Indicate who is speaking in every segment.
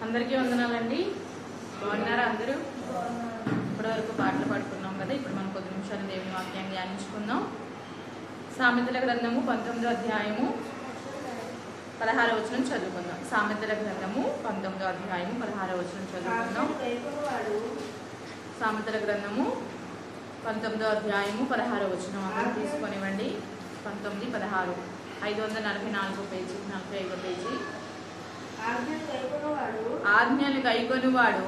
Speaker 1: అందరికీ వందనాలండి. బాగున్నారా అందరూ? ఇప్పటి వరకు పాటలు పాడుకున్నాం కదా. ఇప్పుడు మనం కొద్ది నిమిషాలు దేవుని వాక్యాన్ని ధ్యానించుకుందాం. సామెతల గ్రంథము 19వ అధ్యాయము 16వ వచనం చదువుకుందాం. సామెతల గ్రంథము 19వ అధ్యాయము 16వ వచనం చదువుకుందాం. సామెతల గ్రంథము 19వ అధ్యాయము 16వ వచనం అందరూ తీసుకొనివ్వండి. 19, 16, 544 పేజీ, 45 పేజీ. ఆజ్ఞలు గైకొనువాడు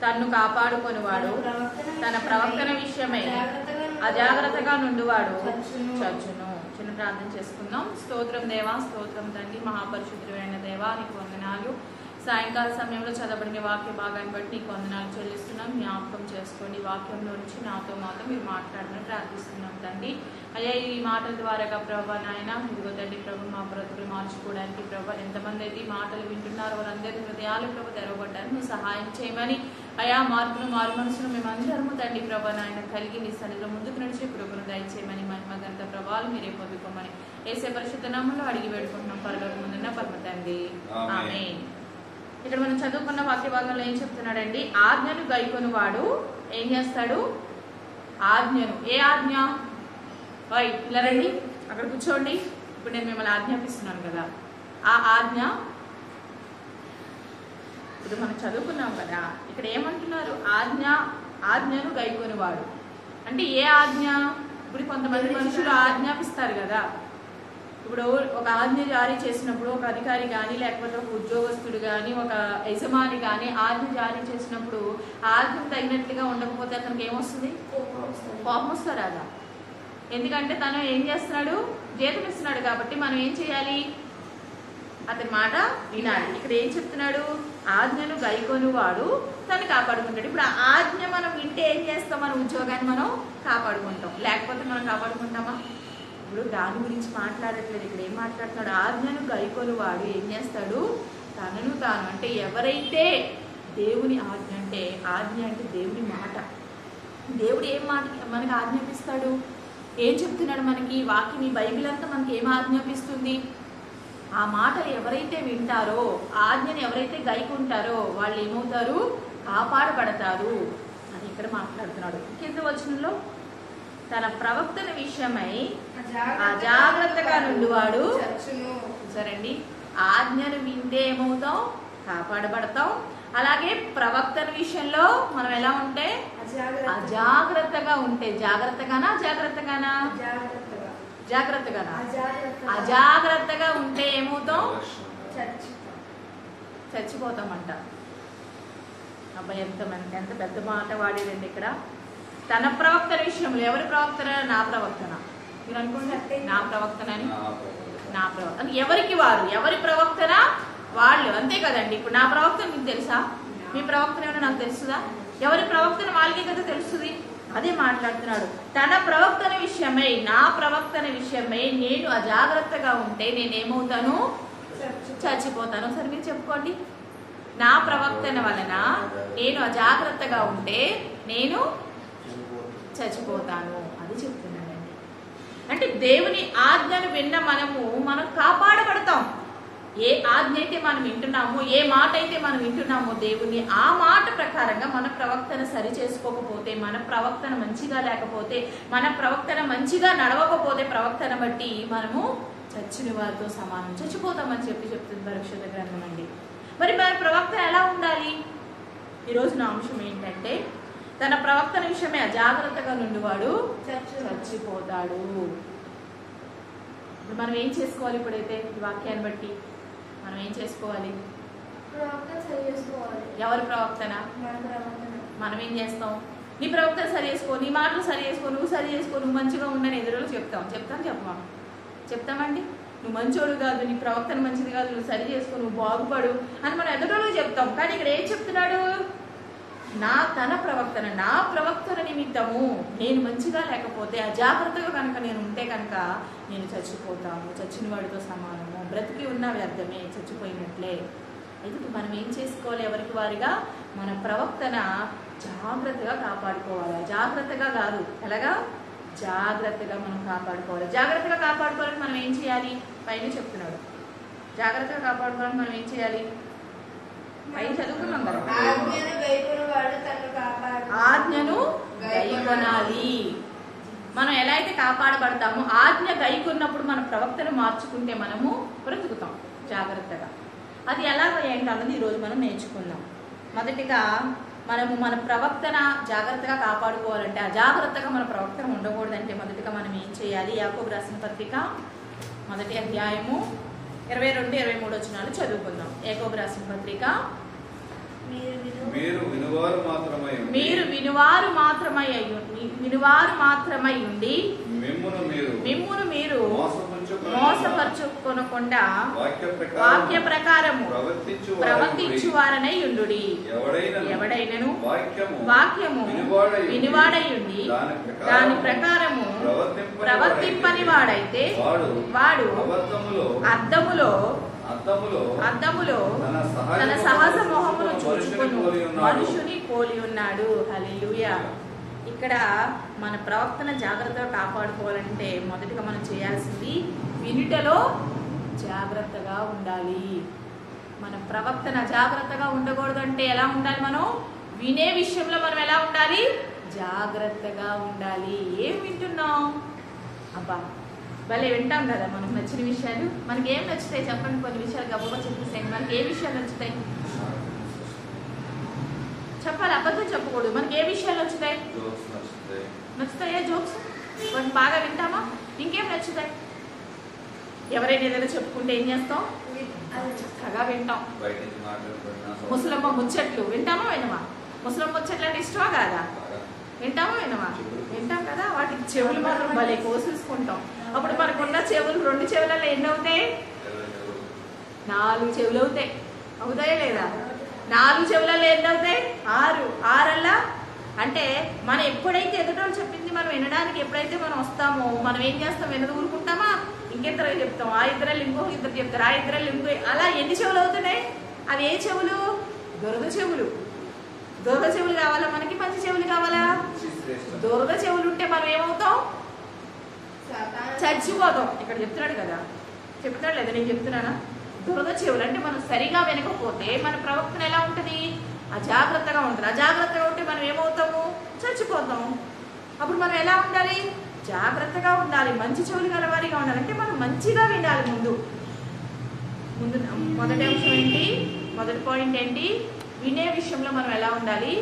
Speaker 1: తన్ను కాపాడుకొనువాడు తన ప్రవర్తన విషయమై అజాగ్రత్తగా నుండువాడు చచ్చును. చిన్న ప్రార్థన చేసుకుందాం. స్తోత్రం దేవా, స్తోత్రం తండ్రి, మహాపరిశుద్ధుడైన దేవా, నీకు వందనాలు. సాయంకాల సమయంలో చదవబడిన వాక్య భాగాన్ని బట్టి నీకు వందనాలు చెల్లిస్తున్నాం. జ్ఞాపకం చేసుకోండి. వాక్యంలో నుంచి నాతో మాత్రం మీరు మాట్లాడమని ప్రార్థిస్తున్నాం తండ్రి. అయ్యా, ఈ మాటల ద్వారా ప్రభా నాయన ఇదిగో తండ్రి ప్రభు మా బ్రతుకులు మార్చుకోవడానికి ప్రభా ఎంతమంది అయితే ఈ మాటలు వింటున్నారో వారందరి హృదయాలు ప్రభు తెరవబడ్డానికి నువ్వు సహాయం చేయమని అయా మారు మనసును మేమందరము తండ్రి ప్రభా నాయన కలిగి నీ సన్నిధిలో ముందుకు నడిచే కృపను దయచేయమని మహిమగంత ప్రభావాలు మీరే పొందుకోమని యేసే పరిశుద్ధ నామములో అడిగి వేడుకుంటున్నాం పరలోకమందున్న పరమ తండ్రి, ఆమేన్. ఇక్కడ మనం చదువుకున్న వాక్య భాగంలో ఏం చెప్తున్నాడండి? ఆజ్ఞను గైకొనువాడు ఏం చేస్తాడు? ఆజ్ఞను. ఏ ఆజ్ఞ? ఇలా రండి, అక్కడ కూర్చోండి. ఇప్పుడు నేను మిమ్మల్ని ఆజ్ఞాపిస్తున్నాను కదా, ఆ ఆజ్ఞ ఇప్పుడు మనం చదువుకున్నాం కదా. ఇక్కడ ఏమంటున్నారు? ఆజ్ఞను గైకొనువాడు అంటే ఏ ఆజ్ఞ? ఇప్పుడు కొంతమంది మనుషులు ఆజ్ఞాపిస్తారు కదా. ఇప్పుడు ఒక ఆజ్ఞ జారీ చేసినప్పుడు ఒక అధికారి కానీ లేకపోతే ఒక ఉద్యోగస్తుడు కానీ ఒక యజమాని కానీ ఆజ్ఞ జారీ చేసినప్పుడు ఆజ్ఞ తగినట్లుగా ఉండకపోతే అతనికి ఏమొస్తుంది? కోపం వస్తుంది కదా. ఎందుకంటే తను ఏం చేస్తున్నాడు? జీతం ఇస్తున్నాడు కాబట్టి మనం ఏం చేయాలి? అతని మాట వినాలి. ఇక్కడ ఏం చెప్తున్నాడు? ఆజ్ఞను గైకొనువాడు తను కాపాడుకుంటాడు. ఇప్పుడు ఆ ఆజ్ఞ మనం వింటే ఏం చేస్తాం? మన ఉద్యోగాన్ని మనం కాపాడుకుంటాం. లేకపోతే మనం కాపాడుకుంటామా? ఇప్పుడు దాని గురించి మాట్లాడట్లేదు. ఇక్కడ ఏం మాట్లాడుతున్నాడు? ఆజ్ఞను గైకొనువాడు ఏం చేస్తాడు? తనను తాను అంటే ఎవరైతే దేవుని ఆజ్ఞ అంటే దేవుని మాట. దేవుడు ఏం మాట మనకు ఆజ్ఞాపిస్తాడు? ఏం చెప్తున్నాడు మనకి? వాక్యం ఈ బైబిల్ అంతా మనకి ఏం ఆజ్ఞాపిస్తుంది? ఆ మాటలు ఎవరైతే వింటారో, ఆజ్ఞను ఎవరైతే గైకుంటారో వాళ్ళు ఏమవుతారు? కాపాడబడతారు అని ఇక్కడ మాట్లాడుతున్నాడు. కింద వచనంలో తన ప్రవక్తన విషయమై అజాగ్రత్తగా నుండివాడు సరండి. ఆజ్ఞను వింటే ఏమవుతాం? కాపాడబడతాం. అలాగే ప్రవక్తన విషయంలో మనం ఎలా ఉంటే అజాగ్రత్తగా ఉంటే, జాగ్రత్తగానా అజాగ్రత్తగా ఉంటే ఏమవుతాం? చచ్చిపోతామంట. అబ్బాయి ఎంత పెద్ద మాట వాడేదండి ఇక్కడ. తన ప్రవక్తన విషయంలో. ఎవరి ప్రవక్తన? నా ప్రవక్తన. మీరు అనుకుంటే నా ప్రవక్తనని. నా ప్రవక్తన ఎవరికి వారు? ఎవరి ప్రవక్తన వాళ్ళు, అంతే కదండి. ఇప్పుడు నా ప్రవక్తన మీకు తెలుసా? మీ ప్రవక్తన ఏమైనా నాకు తెలుస్తుందా? ఎవరి ప్రవక్తన వాళ్ళకే కదా తెలుస్తుంది. అదే మాట్లాడుతున్నాడు. తన ప్రవక్తన విషయమై, నా ప్రవక్తన విషయమై నేను అజాగ్రత్తగా ఉంటే నేనేమవుతాను? చచ్చిపోతాను. సరే మీరు చెప్పుకోండి. నా ప్రవక్తన వలన నేను అజాగ్రత్తగా ఉంటే నేను చచ్చిపోతాను అది చెప్తున్నాడండి. అంటే దేవుని ఆజ్ఞను విన్న మనం కాపాడబడతాం. ఏ ఆజ్ఞ అయితే మనం వింటున్నామో, ఏ మాట అయితే మనం వింటున్నామో దేవుని, ఆ మాట ప్రకారంగా మన ప్రవక్తన సరి చేసుకోకపోతే, మన ప్రవక్తన మంచిగా లేకపోతే, మన ప్రవక్తన మంచిగా నడవకపోతే ప్రవక్తన బట్టి మనము చచ్చిన వారితో సమానం, చచ్చిపోతామని చెప్తుంది పరిశుద్ధ గ్రంథం అండి. మరి ప్రవక్తన ఎలా ఉండాలి? ఈరోజు నా అంశం ఏంటంటే తన ప్రవక్తన విషయమే అజాగ్రత్తగా నుండివాడు చచ్చిపోతాడు. ఇప్పుడు మనం ఏం చేసుకోవాలి? ఇప్పుడైతే ఈ వాక్యాన్ని బట్టి మనం ఏం చేసుకోవాలి? ఎవరి ప్రవక్తన? మనం ఏం చేస్తాం? నీ ప్రవక్తన సరి చేసుకో, నీ మాటలు సరి చేసుకో, నువ్వు మంచిగా ఉండని ఎదురులో చెప్తామండి. నువ్వు మంచోడు కాదు, నీ ప్రవక్తన మంచిది కాదు, నువ్వు సరి చేసుకో, నువ్వు బాగుపడు అని మనం ఎదురులో చెప్తాం. కానీ ఇక్కడ ఏం చెప్తున్నాడు? తన ప్రవక్తన, నా ప్రవక్తన నిమిత్తము నేను మంచిగా లేకపోతే, అజాగ్రత్తగా కనుక నేను ఉంటే కనుక నేను చచ్చిపోతాను, చచ్చిన వాడితో సమానము, బ్రతికి ఉన్న వ్యర్థమే, చచ్చిపోయినట్లే. అయితే మనం ఏం చేసుకోవాలి? ఎవరికి వారిగా మన ప్రవక్తన జాగ్రత్తగా కాపాడుకోవాలి. జాగ్రత్తగా కాదు, ఎలాగా? జాగ్రత్తగా మనం కాపాడుకోవాలి. జాగ్రత్తగా కాపాడుకోవాలని మనం ఏం చేయాలి? పైన చెప్తున్నాడు. జాగ్రత్తగా కాపాడుకోవాలని మనం ఏం చేయాలి? అవి చదువుకున్నాం కదా. ఆజ్ఞను గైకొనాలి. మనం ఎలా అయితే కాపాడబడతామో ఆజ్ఞ గైకొన్నప్పుడు మన ప్రవక్తను మార్చుకుంటే మనము బ్రతుకుతాం జాగ్రత్తగా. అది ఎలా ఏంటన్నది ఈరోజు మనం నేర్చుకుందాం. మొదటిగా మనము మన ప్రవక్తన జాగ్రత్తగా కాపాడుకోవాలంటే, అజాగ్రత్తగా మన ప్రవక్తన ఉండకూడదంటే మొదటిగా మనం ఏం చేయాలి? యాకోబు రాసిన పత్రిక 1వ అధ్యాయము 22-23 వచనాలు చదువుకుందాం. యాకోబు రాసిన పత్రిక.
Speaker 2: మీరు వినువారు
Speaker 1: మాత్రమై ఉండి మిమ్మును మీరు మోసపరచుకొనకుండా వాక్య ప్రకారము ప్రవర్తించువారనై ఉండుడి. ఎవడైనను వాక్యము వినివాడై ఉండి దాని ప్రకారము ప్రవర్తింపని వాడైతే వాడు అద్దములో తన సహజ మోహమును చూచుకొను మనుషుని పోలి ఉన్నాడు. హల్లెలూయా. ఇక్కడ మన ప్రవక్తన జాగ్రత్తగా కాపాడుకోవాలంటే మొదటిగా మనం చేయాల్సింది వినుటలో జాగ్రత్తగా ఉండాలి. మన ప్రవక్తన జాగ్రత్తగా ఉండకూడదంటే ఎలా ఉండాలి? మనం వినే విషయంలో మనం ఎలా ఉండాలి? జాగ్రత్తగా ఉండాలి. ఏం వింటున్నాం? అబ్బా భలే వింటాం కదా మనకు నచ్చిన విషయాలు. మనకి ఏం నచ్చుతాయి చెప్పండి? కొన్ని విషయాలు గబగబా చెప్పేసాయి. మనకి ఏ విషయాలు నచ్చుతాయి చెప్పాలి, అబద్ధం చెప్పకూడదు. మనకి ఏ విషయాలు నచ్చుతాయి? నచ్చుతాయా జోక్స్? కొన్ని బాగా వింటామా? ఇంకేం నచ్చుతాయి? ఎవరైనా ఏదైనా చెప్పుకుంటే ఏం చేస్తాం? చక్కగా వింటాం. ముసలమ్మ ముచ్చట్లు వింటామా వినమా? ముసలమ్మ ముచ్చట్లు అంటే ఇష్టమా కాదా? వింటామా వినమా? వింటాం కదా. వాటికి చెవులు మాత్రం భలే కోసేసుకుంటాం. అప్పుడు మనకున్న చెవులు 2 చెవులలో ఎన్ని అవుతాయి? 4 చెవులు అవుతాయి. అవుతాయా లేదా? 4 చెవులలో ఎన్ని అవుతాయి? 6. 6 అంటే మనం ఎప్పుడైతే ఎదుటోళ్ళు చెప్పింది మనం వినడానికి ఎప్పుడైతే మనం వస్తామో మనం ఏం చేస్తాం? వినదు ఊరుకుంటామా? ఇంకిద్దరు చెప్తాం. ఆ ఇద్దరు ఇంకో ఇద్దరు చెప్తారు. ఆ ఇద్దరు ఇంకో. అలా ఎన్ని చెవులు అవుతున్నాయి? అవి ఏ చెవులు? దురద చెవులు. దురద చెవులు కావాలా మనకి? మంచి చెవులు కావాలా? దురద చెవులు ఉంటే మనం ఏమవుతాం? చచ్చిపోతాం. ఇక్కడ చెప్తున్నాడు కదా, చెప్తున్నాడు లేదా? నేను చెప్తున్నానా? దురద చెవులు అంటే మనం సరిగా వినకపోతే మన ప్రవక్తన ఎలా ఉంటుంది? అజాగ్రత్తగా ఉంటుంది. అజాగ్రత్తగా ఉంటే మనం ఏమవుతాము? చచ్చిపోతాం. అప్పుడు మనం ఎలా ఉండాలి? జాగ్రత్తగా ఉండాలి. మంచి చెవులు గలవారిగా ఉండాలి. అంటే మనం మంచిగా వినాలి. ముందు మొదటి అంశం ఏంటి? మొదటి పాయింట్ ఏంటి? వినే విషయంలో మనం ఎలా ఉండాలి?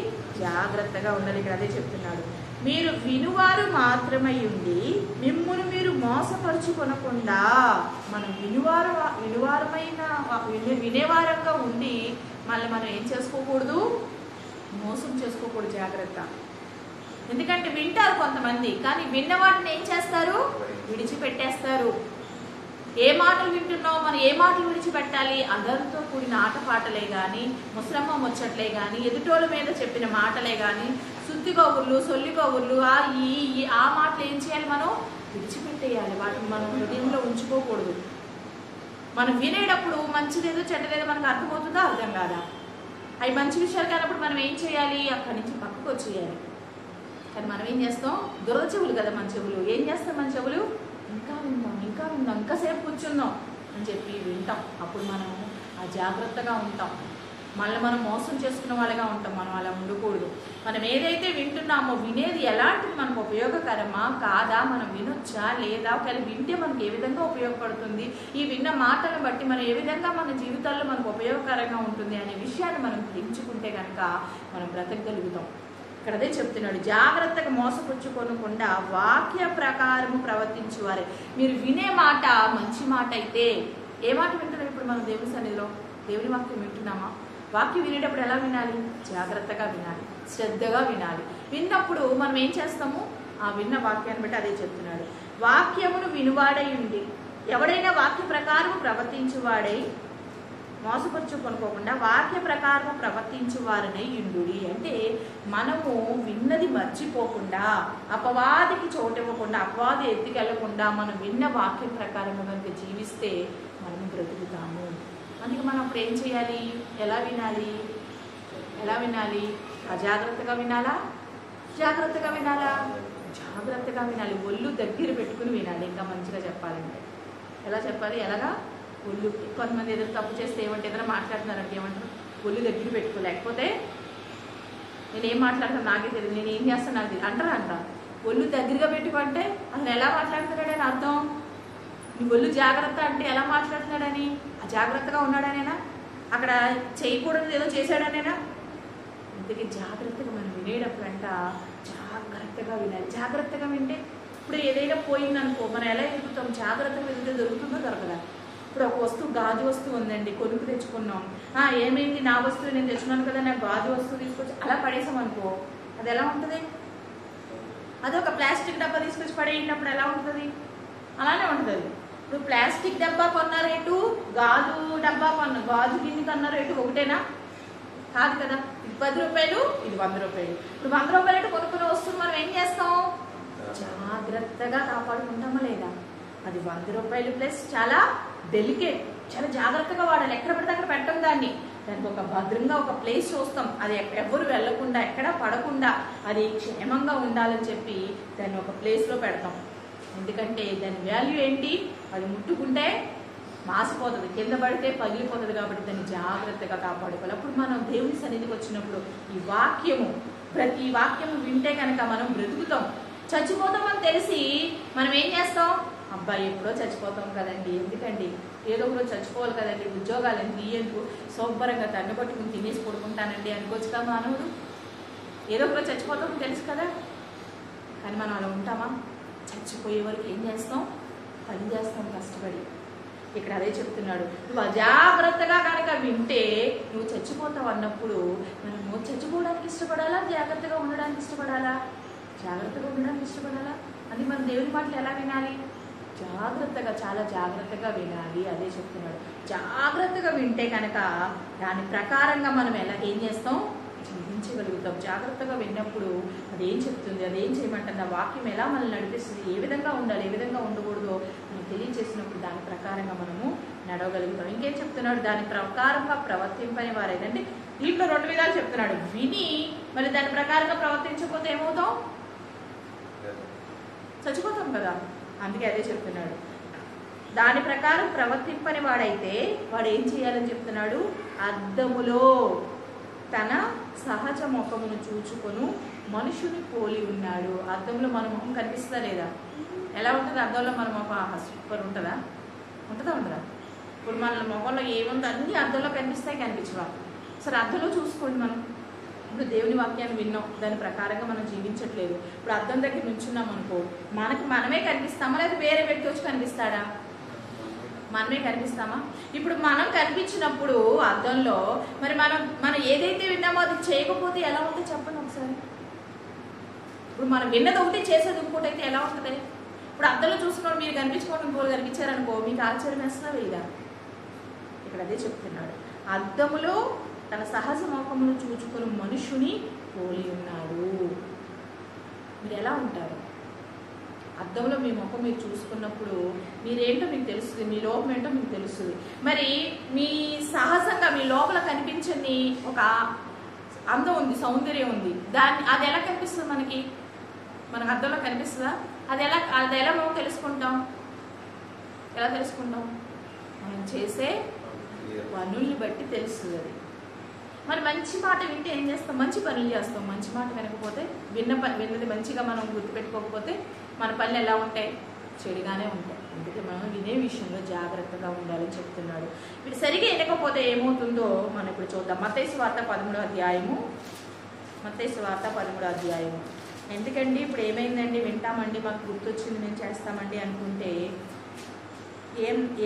Speaker 1: జాగ్రత్తగా ఉండాలి. ఇక్కడ అదే చెప్తున్నాడు. మీరు వినువారు మాత్రమై ఉండి మిమ్మును మీరు మోసపరుచుకొనకుండా. మనం వినేవారంగా ఉండి మళ్ళీ మనం ఏం చేసుకోకూడదు? మోసం చేసుకోకూడదు. జాగ్రత్త. ఎందుకంటే వింటారు కొంతమంది, కానీ విన్న వాటిని ఏం చేస్తారు? విడిచిపెట్టేస్తారు. ఏ మాటలు వింటున్నావు? మనం ఏ మాటలు విడిచిపెట్టాలి? అందరితో కూడిన ఆటపాటలే కానీ, ముసలమ్మ ముచ్చట్లే కానీ, ఎదుటోళ్ళ మీద చెప్పిన మాటలే కానీ, సుత్తి కబుర్లు, సొల్లి కబుర్లు, ఆ మాటలు ఏం చేయాలి? మనం విడిచిపెట్టేయాలి. వాటిని మనం హృదయంలో ఉంచుకోకూడదు. మనం వినేటప్పుడు మంచిదేదో చెడ్డదేదో మనకు అర్థమవుతుందా? అర్థం కాదా? అవి మంచి విషయాలు కానప్పుడు మనం ఏం చేయాలి? అక్కడి నుంచి పక్కకు వచ్చేయాలి. కానీ మనం ఏం చేస్తాం? దురద చెవులు కదా మన చెవులు. ఏం చేస్తాం? మన చెవులు ఇంకా విందాం, ఇంకా విందాం, ఇంకాసేపు కూర్చుందాం అని చెప్పి వింటాం. అప్పుడు మనం జాగ్రత్తగా ఉంటాం. మళ్ళీ మనం మోసం చేసుకున్న వాళ్ళగా ఉంటాం. మనం అలా ఉండకూడదు. మనం ఏదైతే వింటున్నామో వినేది ఎలాంటిది? మనకు ఉపయోగకరమా కాదా? మనం వినొచ్చా లేదా? ఒకవేళ వింటే మనకు ఏ విధంగా ఉపయోగపడుతుంది? ఈ విన్న మాటలను బట్టి మనం ఏ విధంగా మన జీవితాల్లో మనకు ఉపయోగకరంగా ఉంటుంది అనే విషయాన్ని మనం గ్రహించుకుంటే కనుక మనం బ్రతకగలుగుతాం. ఇక్కడ అదే చెప్తున్నాడు. జాగ్రత్తగా మోసపుచ్చుకోనకుండా వాక్య ప్రకారము ప్రవర్తించువారే. మీరు వినే మాట మంచి మాట అయితే, ఏ మాట వింటున్నాం? ఇప్పుడు మనం దేవుని సన్నిధిలో దేవుని వాక్యం వింటున్నామా? వాక్యం వినేటప్పుడు ఎలా వినాలి? జాగ్రత్తగా వినాలి, శ్రద్ధగా వినాలి. విన్నప్పుడు మనం ఏం చేస్తాము? ఆ విన్న వాక్యాన్ని బట్టి అదే చెప్తున్నాడు. వాక్యమును వినువాడై ఉండి ఎవడైనా వాక్య ప్రకారం ప్రవర్తించువాడై మోసపరుచుకొనుకోకుండా వాక్య ప్రకారం ప్రవర్తించువారనై యుండుడి. అంటే మనము విన్నది మర్చిపోకుండా, అపవాదికి చోటివ్వకుండా, అపవాది ఎత్తుకెళ్లకుండా మనం విన్న వాక్యం ప్రకారం కనుక జీవిస్తే మనం బ్రతుకుతాము. అందుకే మనం అప్పుడు ఏం చేయాలి? ఎలా వినాలి? ఎలా వినాలి? అజాగ్రత్తగా వినాలా? జాగ్రత్తగా వినాలా? జాగ్రత్తగా వినాలి. ఒళ్ళు దగ్గర పెట్టుకుని వినాలి. ఇంకా మంచిగా చెప్పాలంటే ఎలా చెప్పాలి? ఎలాగా? ఒళ్ళు కొంతమంది ఏదైనా తప్పు చేస్తే ఏమంటే ఏదైనా మాట్లాడుతున్నారంటే ఏమంటారు, ఒళ్ళు దగ్గర పెట్టుకో, లేకపోతే నేనేం మాట్లాడతాను నాకే తెలియదు, నేను ఏం చేస్తాను నాకు తెలియదు అంటారా. ఒళ్ళు దగ్గరగా పెట్టుకుంటే అసలు ఎలా మాట్లాడుతున్నాడని అర్థం. నీ ఒళ్ళు జాగ్రత్త అంటే ఎలా మాట్లాడుతున్నాడని, అజాగ్రత్తగా ఉన్నాడనేనా, అక్కడ చేయకూడదు ఏదో చేశాడనేనా. అందుకే జాగ్రత్తగా మనం వినేటప్పుడు అంట జాగ్రత్తగా వినాలి. జాగ్రత్తగా వింటే ఇప్పుడు ఏదైనా పోయిందనుకో మనం ఎలా ఎదుగుతాం, జాగ్రత్తగా వెళ్తే దొరుకుతుందో దొరకదా. ఇప్పుడు ఒక వస్తువు గాజు వస్తువు ఉందండి, కొనుక్కు తెచ్చుకున్నాం, ఏమైంది నా వస్తువు నేను తెచ్చుకున్నాను కదా నాకు గాజు వస్తువు తీసుకొచ్చి అలా పడేసాం అనుకో, అది ఎలా ఉంటుంది. అది ఒక ప్లాస్టిక్ డబ్బా తీసుకొచ్చి పడేసినప్పుడు ఎలా ఉంటుంది, అలానే ఉంటుంది. ఇప్పుడు ప్లాస్టిక్ డబ్బా కొన్న రేటు, గాజు డబ్బా గాజు గిన్నె కొన్న రేటు ఒకటేనా, కాదు కదా. ఇది 10 రూపాయలు, ఇది 100 రూపాయలు. ఇప్పుడు 100 రూపాయలు కొనుక్కునే వస్తువు మనం ఏం చేస్తాం, జాగ్రత్తగా కాపాడుకుంటామా లేదా. అది 100 రూపాయలు ప్లస్ చాలా డెలికేట్, చాలా జాగ్రత్తగా వాడాలి. ఎక్కడ పడితే అక్కడ పెట్టం దాన్ని, దానికి ఒక భద్రంగా ఒక ప్లేస్ చూస్తాం, అది ఎవరు వెళ్లకుండా ఎక్కడ పడకుండా అది క్షేమంగా ఉండాలని చెప్పి దాన్ని ఒక ప్లేస్లో పెడతాం. ఎందుకంటే దాని వాల్యూ ఏంటి, అది ముట్టుకుంటే మాసిపోతుంది, కింద పడితే పగిలిపోతుంది. కాబట్టి దాన్ని జాగ్రత్తగా కాపాడుకోవాలి. అప్పుడు మనం దేవుని సన్నిధికి వచ్చినప్పుడు ఈ వాక్యము, ప్రతి వాక్యము వింటే కనుక మనం బ్రతుకుతాం. చచ్చిపోతామని తెలిసి మనం ఏం చేస్తాం, అబ్బాయి ఎప్పుడో చచ్చిపోతాం కదండి, ఎందుకండి ఏదో ఒకరోజు చచ్చిపోవాలి కదండి, ఉద్యోగాలు ఎందుకు శుభ్రంగా తన్ను పట్టుకుని తినేసి పడుకుంటానండి అనుకోవచ్చు కదా మానవుడు. ఏదో ఒకరోజు చచ్చిపోతాం తెలుసు కదా, కానీ మనం అలా ఉంటామా. చచ్చిపోయే వరకు ఏం చేస్తాం, పని చేస్తాం కష్టపడి. ఇక్కడ అదే చెప్తున్నాడు, నువ్వు అజాగ్రత్తగా కనుక వింటే నువ్వు చచ్చిపోతావు అన్నప్పుడు మనము చచ్చిపోవడానికి ఇష్టపడాలా, జాగ్రత్తగా ఉండడానికి ఇష్టపడాలా. జాగ్రత్తగా ఉండడానికి ఇష్టపడాలా. అది మనం దేవుని మాటలు ఎలా వినాలి, జాగ్రత్తగా, చాలా జాగ్రత్తగా వినాలి. అదే చెప్తున్నాడు. జాగ్రత్తగా వింటే కనుక దాని ప్రకారంగా మనం ఏం చేస్తాం, జీవించగలుగుతాం. జాగ్రత్తగా విన్నప్పుడు అదేం చెప్తుంది, అదేం చేయమంటుంది, ఆ వాక్యం ఎలా మనల్ని నడిపిస్తుంది, ఏ విధంగా ఉండాలి, ఏ విధంగా ఉండకూడదో మనం తెలియజేసినప్పుడు దాని ప్రకారంగా మనము నడవగలుగుతాం. ఇంకేం చెప్తున్నాడు, దాని ప్రకారంగా ప్రవర్తింపని వారేదంటే దీంట్లో 2 విధాలు చెప్తున్నాడు. విని మరి దాని ప్రకారంగా ప్రవర్తించకపోతే ఏమవుతాం, చచ్చిపోతాం కదా. అందుకే అదే చెప్తున్నాడు. దాని ప్రకారం ప్రవర్తింపని వాడైతే వాడు ఏం చేయాలని చెప్తున్నాడు, అద్దములో తన సహజ ముఖమును చూచుకొను మనుషుని పోలి ఉన్నాడు. అద్దంలో మన ముఖం కనిపిస్తుందా లేదా, ఎలా ఉంటుంది అద్దంలో మన ముఖం, సూపర్ ఉంటుందా, ఉంటుందా. ఇప్పుడు మన ముఖంలో ఏముందో అన్నీ అద్దంలో కనిపిస్తాయి, కనిపించవా. సరే అద్దంలో చూసుకోండి. మనం ఇప్పుడు దేవుని వాక్యాన్ని విన్నాం, దాని ప్రకారంగా మనం జీవించట్లేదు. ఇప్పుడు అద్దం దగ్గర నుంచున్నాం అనుకో, మనమే కనిపిస్తామా లేదా వేరే వ్యక్తి వచ్చి కనిపిస్తాడా, మనమే కనిపిస్తామా. ఇప్పుడు మనం కనిపించినప్పుడు అద్దంలో మరి మనం ఏదైతే విన్నామో అది చేయకపోతే ఎలా ఉంటుందో చెప్పండి ఒకసారి. ఇప్పుడు మనం విన్నది ఒకటి చేసేది ఇంకోటి అయితే ఎలా ఉంటుంది. ఇప్పుడు అద్దంలో చూసుకున్నాడు, మీరు కనిపించుకోవడం ఇంకోటి కనిపించారనుకో, మీకు ఆశ్చర్యం వేస్తున్నా వేయదా. ఇక్కడ అదే చెప్తున్నాడు, అద్దములో తన సహజ ముఖమును చూచుకుని మనుషుని పోలి ఉన్నాడు. మీరు ఎలా ఉంటారు, అద్దంలో మీ ముఖం మీరు చూసుకున్నప్పుడు మీరేంటో మీకు తెలుస్తుంది, మీ లోపం ఏంటో మీకు తెలుస్తుంది. మరి మీ సహజంగా మీ లోపల కనిపించని ఒక అందం ఉంది, సౌందర్యం ఉంది, అది ఎలా కనిపిస్తుంది మనకు అద్దంలో కనిపిస్తుందా. అది ఎలా మనం తెలుసుకుంటాం, ఎలా తెలుసుకుంటాం, మనం చేసే పనుల్ని బట్టి తెలుస్తుంది. అది మరి మంచి మాట వింటే ఏం చేస్తాం, మంచి పనులు చేస్తాం. మంచి మాట వినకపోతే, విన్నది మంచిగా మనం గుర్తుపెట్టుకోకపోతే మన పనులు ఎలా ఉంటాయి, చెడుగానే ఉంటాయి. అందుకే మనం వినే విషయంలో జాగ్రత్తగా ఉండాలని చెప్తున్నాడు. మీరు సరిగా వినకపోతే ఏమవుతుందో మనం ఇప్పుడు చూద్దాం. మత్తయి సువార్త 13వ అధ్యాయము. మత్తయి సువార్త 13వ అధ్యాయము. ఎందుకండి ఇప్పుడు ఏమైందండి, వింటామండి, మాకు గుర్తొచ్చింది, మేము చేస్తామండి అనుకుంటే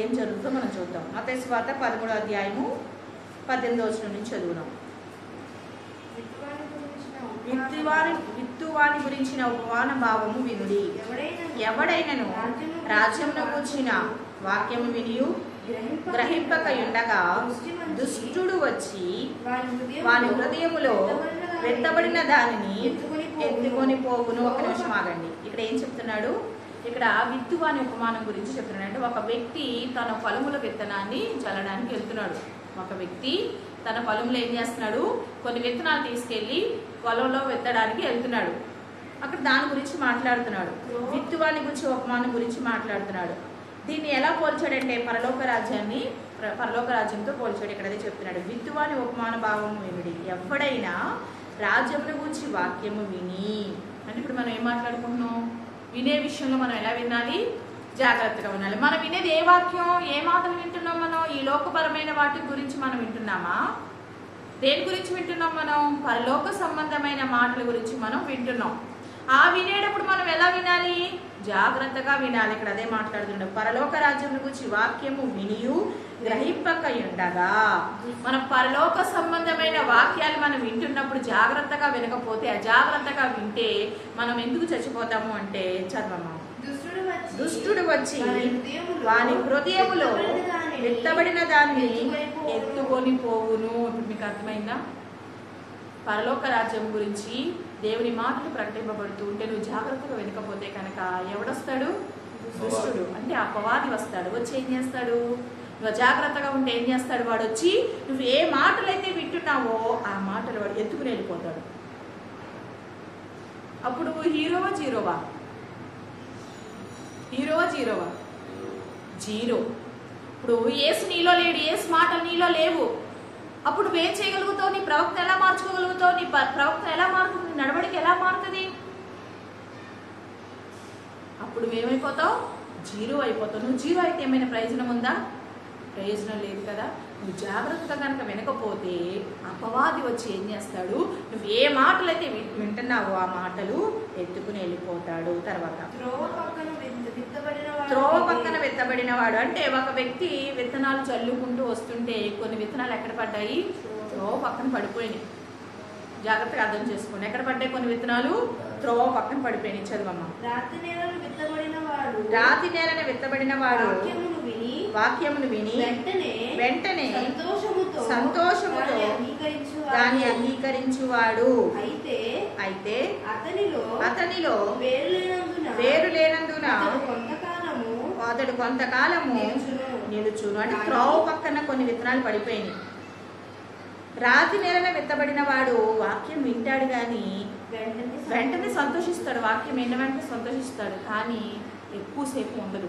Speaker 1: ఏం జరుగుతుందో మనం చూద్దాం. మత్తయి సువార్త 13వ అధ్యాయము 18వ వచనం నుంచి చదువుదాం. విత్తువాని గురించిన ఉపమాన భావము వినుడి. ఎవడైనను రాజ్యమును గూర్చిన వాక్యము వినియు గ్రహింపకయుండగా దుష్టుడు వచ్చి వాని హృదయములో వెత్తబడిన దానిని ఎత్తుకొని పోవును. ఒక నిమిషం ఆగండి. ఇక్కడ ఏం చెప్తున్నాడు, ఇక్కడ విత్తువాని ఉపమానం గురించి చెప్తున్నాడు. అంటే ఒక వ్యక్తి తన పొలముల విత్తనాన్ని చల్లడానికి వెళ్తున్నాడు. ఒక వ్యక్తి తన పొలంలో ఏం చేస్తున్నాడు, కొన్ని విత్తనాలు తీసుకెళ్లి పొలంలో విత్తడానికి వెళ్తున్నాడు. అక్కడ దాని గురించి మాట్లాడుతున్నాడు, విత్తువాని గురించి ఉపమానం గురించి మాట్లాడుతున్నాడు. దీన్ని ఎలా పోల్చాడంటే పరలోక రాజ్యంతో పోల్చాడు. ఇక్కడ అదే చెప్తున్నాడు. విత్తువాని ఉపమాన భావము వినుడి. ఎవడైనా రాజ్యమును గురించి వాక్యము విని, అంటే ఇప్పుడు మనం ఏం మాట్లాడుకుంటున్నాం, వినే విషయంలో మనం ఎలా వినాలి, జాగ్రత్తగా ఉండాలి. మనం వినేది ఏ వాక్యం, ఏ మాటలు వింటున్నాం మనం? ఈ లోకపరమైన వాటి గురించి మనం వింటున్నామా? దేని గురించి వింటున్నాం మనం? పరలోక సంబంధమైన మాటల గురించి మనం వింటున్నాం. ఆ వినేటప్పుడు మనం ఎలా వినాలి? జాగ్రత్తగా వినాలి. ఇక్కడ అదే మాట్లాడుతున్నాడు. పరలోక రాజ్యం గురించి వాక్యము వినియు గ్రహింపక ఉండగా, మన పరలోక సంబంధమైన వాక్యాలు మనం వింటున్నప్పుడు జాగ్రత్తగా వినకపోతే, అజాగ్రత్తగా వింటే మనం ఎందుకు చచ్చిపోతాము అంటే, చదవమా, దుష్టుడు వచ్చి వాని హృదయములో విత్తబడిన దాన్ని ఎత్తుకొని పోవును. ఇప్పుడు మీకు అర్థమైందా? పరలోక రాజ్యం గురించి దేవుని మాటలు ప్రకటింపబడుతూ ఉంటే నువ్వు జాగ్రత్తగా వినకపోతే కనుక ఎవడొస్తాడు? దుష్టుడు, అంటే అపవాది వస్తాడు. వచ్చి ఏం చేస్తాడు? నువ్వు జాగ్రత్తగా ఉంటే ఏం చేస్తాడు? వాడు వచ్చి నువ్వు ఏ మాటలైతే వింటున్నావో ఆ మాటలు వాడు ఎత్తుకుని వెళ్ళిపోతాడు. అప్పుడు హీరోవా జీరోవా? జీరోవా? జీరో. ఇప్పుడు ఏసు నీలో లేడు, ఏసు మాటలు నీలో లేవు. అప్పుడు నువ్వేం చేయగలుగుతావు? నీ ప్రవక్త ఎలా మార్చుకోగలుగుతావు? నీ ప్రవక్త ఎలా మారుతుంది? నడవడికి ఎలా మారుతుంది? అప్పుడు నువ్వేమైపోతావు? జీరో అయిపోతావు. నువ్వు జీరో అయితే ఏమైనా ప్రయోజనం ఉందా? ప్రయోజనం లేదు కదా. నువ్వు జాగ్రత్తగా కనుక వినకపోతే అపవాది వచ్చి ఏం చేస్తాడు? నువ్వు ఏ మాటలు అయితే వింటున్నావో ఆ మాటలు ఎత్తుకుని వెళ్ళిపోతాడు. తర్వాత త్రోవ పక్కన విత్తబడిన వాడు, అంటే ఒక వ్యక్తి విత్తనాలు చల్లుకుంటూ వస్తుంటే కొన్ని విత్తనాలు ఎక్కడ పడ్డాయి? త్రోవ పక్కన పడిపోయినాయి. జాగ్రత్తగా అర్థం చేసుకోండి. ఎక్కడ పడ్డాయి కొన్ని విత్తనాలు? త్రోవ పక్కన పడిపోయినాయి. చదవమ్మా.
Speaker 2: రాతి నేలను
Speaker 1: విత్తబడిన వాడు వాక్యమును విని వెంటనే సంతోషముతో దాన్ని అంగీకరించువాడు. అయితే అతనిలో వేరు లేనందున అతడు కొంతకాలము నిలుచును. అంటే త్రోవ పక్కన కొన్ని విత్తనాలు పడిపోయినాయి. రాతి నేలన విత్తబడిన వాడు వాక్యం వింటాడు కానీ వెంటనే సంతోషిస్తాడు. వాక్యం విన్న వెంటనే సంతోషిస్తాడు కానీ ఎక్కువసేపు ఉండదు.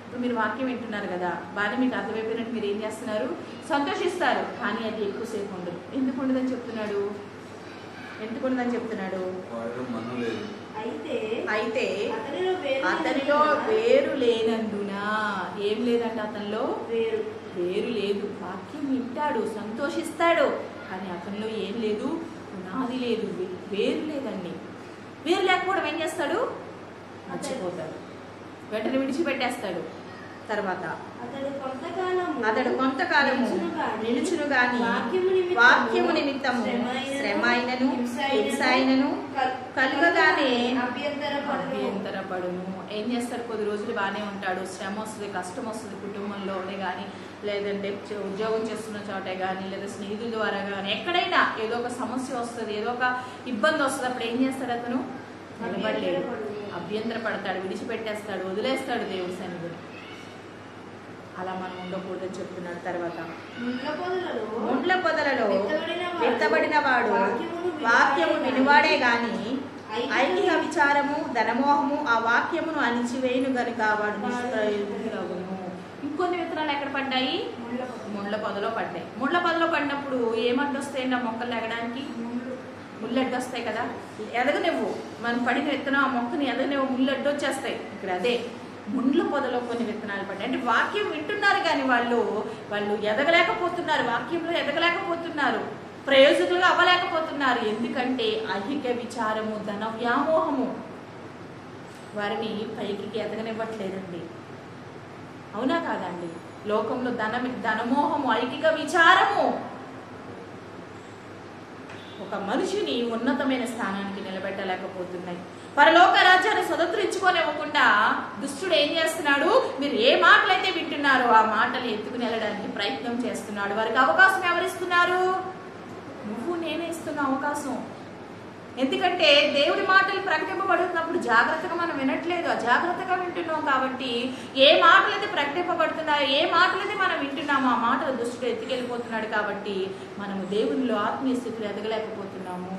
Speaker 1: ఇప్పుడు మీరు వాక్యం వింటున్నారు కదా, బాగా మీకు అర్థమైపోయినట్టు మీరు ఏం చేస్తున్నారు? సంతోషిస్తారు కానీ అది ఎక్కువసేపు ఉండదు. ఎందుకు ఉండదని చెప్తున్నాడు? అయితే అతనిలో వేరు లేనందున, ఏం లేదంటే అతనిలో వేరు లేదు. వాక్యం వింటాడు, సంతోషిస్తాడు కానీ అతనిలో ఏం లేదు? పునాది లేదు, వేరు లేదండి. వేరు లేకపోవడం ఏం చేస్తాడు? మర్చిపోతాడు, వెంటనే విడిచిపెట్టేస్తాడు. తర్వాత అతడు కొంతకాలము నిలుచును గాని వాక్యము నిమిత్తము శ్రమ అయినను హింస అయినను కలుగగానే అభ్యంతరపడును. ఏం చేస్తాడు? కొద్ది రోజులు బాగానే ఉంటాడు, శ్రమ వస్తుంది, కష్టం వస్తుంది, కుటుంబంలోనే కానీ లేదంటే ఉద్యోగం చేస్తున్న చోటే కానీ లేదా స్నేహితుల ద్వారా కానీ ఎక్కడైనా ఏదో ఒక సమస్య వస్తుంది, ఏదో ఒక ఇబ్బంది వస్తుంది. అప్పుడు ఏం చేస్తాడు? అతను నిలబడలేడు, అభ్యంతర పడతాడు, విడిచిపెట్టేస్తాడు, వదిలేస్తాడు దేవుడి సన్నిధిని. అలా మనం ఉండకూడదని చెప్తున్నాడు. తర్వాత ముండ్ల పొదలలో విత్తబడిన వాడు వాక్యము వినివాడే గాని ఐహిక విచారము ధనమోహము ఆ వాక్యమును అణిచివేయును గనుక వాడు నిష్ప్రయోజకుడగును. ఇంకొన్ని విత్తనాలు ఎక్కడ పడ్డాయి? ముండ్ల పొదలో పడ్డాయి. ముండ్ల పొదలో పడినప్పుడు ఏమడ్డొస్తాయండి ఆ మొక్కలు ఎగడానికి? ముళ్ళడ్డొస్తాయి కదా. ఎదగనివ్వు, మనం పడిన విత్తనం ఆ మొక్కని ఎదగనివ్వు, ముళ్ళడ్డు వచ్చేస్తాయి. ఇక్కడ అదే ముండ్ల పొదలో కొన్ని విత్తనాలు పడ్డాయి. అంటే వాక్యం వింటున్నారు కానీ వాళ్ళు ఎదగలేకపోతున్నారు, వాక్యంలో ఎదగలేకపోతున్నారు, ప్రయోజకులుగా అవ్వలేకపోతున్నారు. ఎందుకంటే ఐహిక విచారము ధన వ్యామోహము వారిని పైకి ఎదగనివ్వట్లేదండి. అవునా కాదండి? లోకంలో ధనమోహము ఐహిక విచారము ఒక మనిషిని ఉన్నతమైన స్థానానికి నిలబెట్టలేకపోతున్నాయి. పరలోక రాజ్యాన్ని స్వతంత్రించుకోనివ్వకుండా దుష్టుడు ఏం చేస్తున్నాడు? మీరు ఏ మాటలైతే వింటున్నారో ఆ మాటలు ఎత్తుకుని వెళ్ళడానికి ప్రయత్నం చేస్తున్నాడు. వారికి అవకాశం ఎవరిస్తున్నారు? నువ్వు నేనే ఇస్తున్న అవకాశం. ఎందుకంటే దేవుడి మాటలు ప్రకటింపబడుతున్నప్పుడు జాగ్రత్తగా మనం వినట్లేదు, అజాగ్రత్తగా వింటున్నాం. కాబట్టి ఏ మాటలైతే ప్రకటింపబడుతున్నాయో, ఏ మాటలైతే మనం వింటున్నామో ఆ మాటలు దుష్టుడు ఎత్తుకెళ్ళిపోతున్నాడు. కాబట్టి మనము దేవునిలో ఆత్మీయ స్థితిలో ఎదగలేకపోతున్నాము.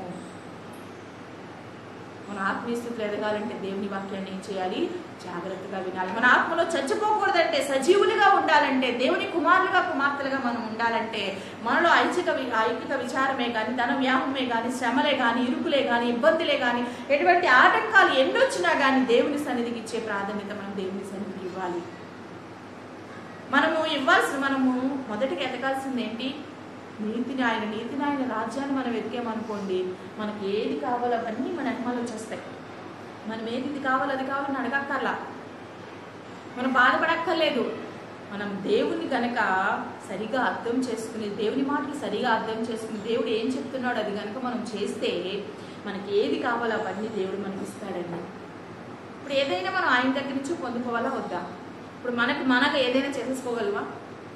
Speaker 1: మన ఆత్మీయ స్థితిలో ఎదగాలంటే దేవుని వాక్యాన్ని ఏం చేయాలి? జాగ్రత్తగా వినాలి. మన ఆత్మలో చచ్చిపోకూడదంటే, సజీవులుగా ఉండాలంటే, దేవుని కుమారులుగా కుమార్తెలుగా మనం ఉండాలంటే మనలో ఐకిక విచారమే కానీ, ధన వ్యాహమే కానీ, శ్రమలే కానీ, ఇరుకులే కానీ, ఇబ్బందులే కానీ, ఎటువంటి ఆటంకాలు ఎన్నొచ్చినా కానీ దేవుని సన్నిధికి ఇచ్చే ప్రాధాన్యత మనం దేవుని సన్నిధికి ఇవ్వాలి. మనము మొదటికి ఎదగాల్సింది ఏంటి? నీతిని ఆయన రాజ్యాన్ని మనం వెతికామనుకోండి, మనకి ఏది కావాలో అవన్నీ మన అహ్మాలు వచ్చేస్తాయి. మనం ఏది ఇది కావాలో అది కావాలని అడగక్కర్లా, మనం బాధపడక్కర్లేదు. మనం దేవుని గనక సరిగా అర్థం చేసుకుని, దేవుని మాటలు సరిగా అర్థం చేసుకుని, దేవుడు ఏం చెప్తున్నాడో అది కనుక మనం చేస్తే మనకి ఏది కావాలో అవన్నీ దేవుడు మనకి ఇస్తాడండి. ఇప్పుడు ఏదైనా మనం ఆయన దగ్గర నుంచి పొందుకోవాలా వద్దా? ఇప్పుడు మనకు ఏదైనా చేసేసుకోగలవా?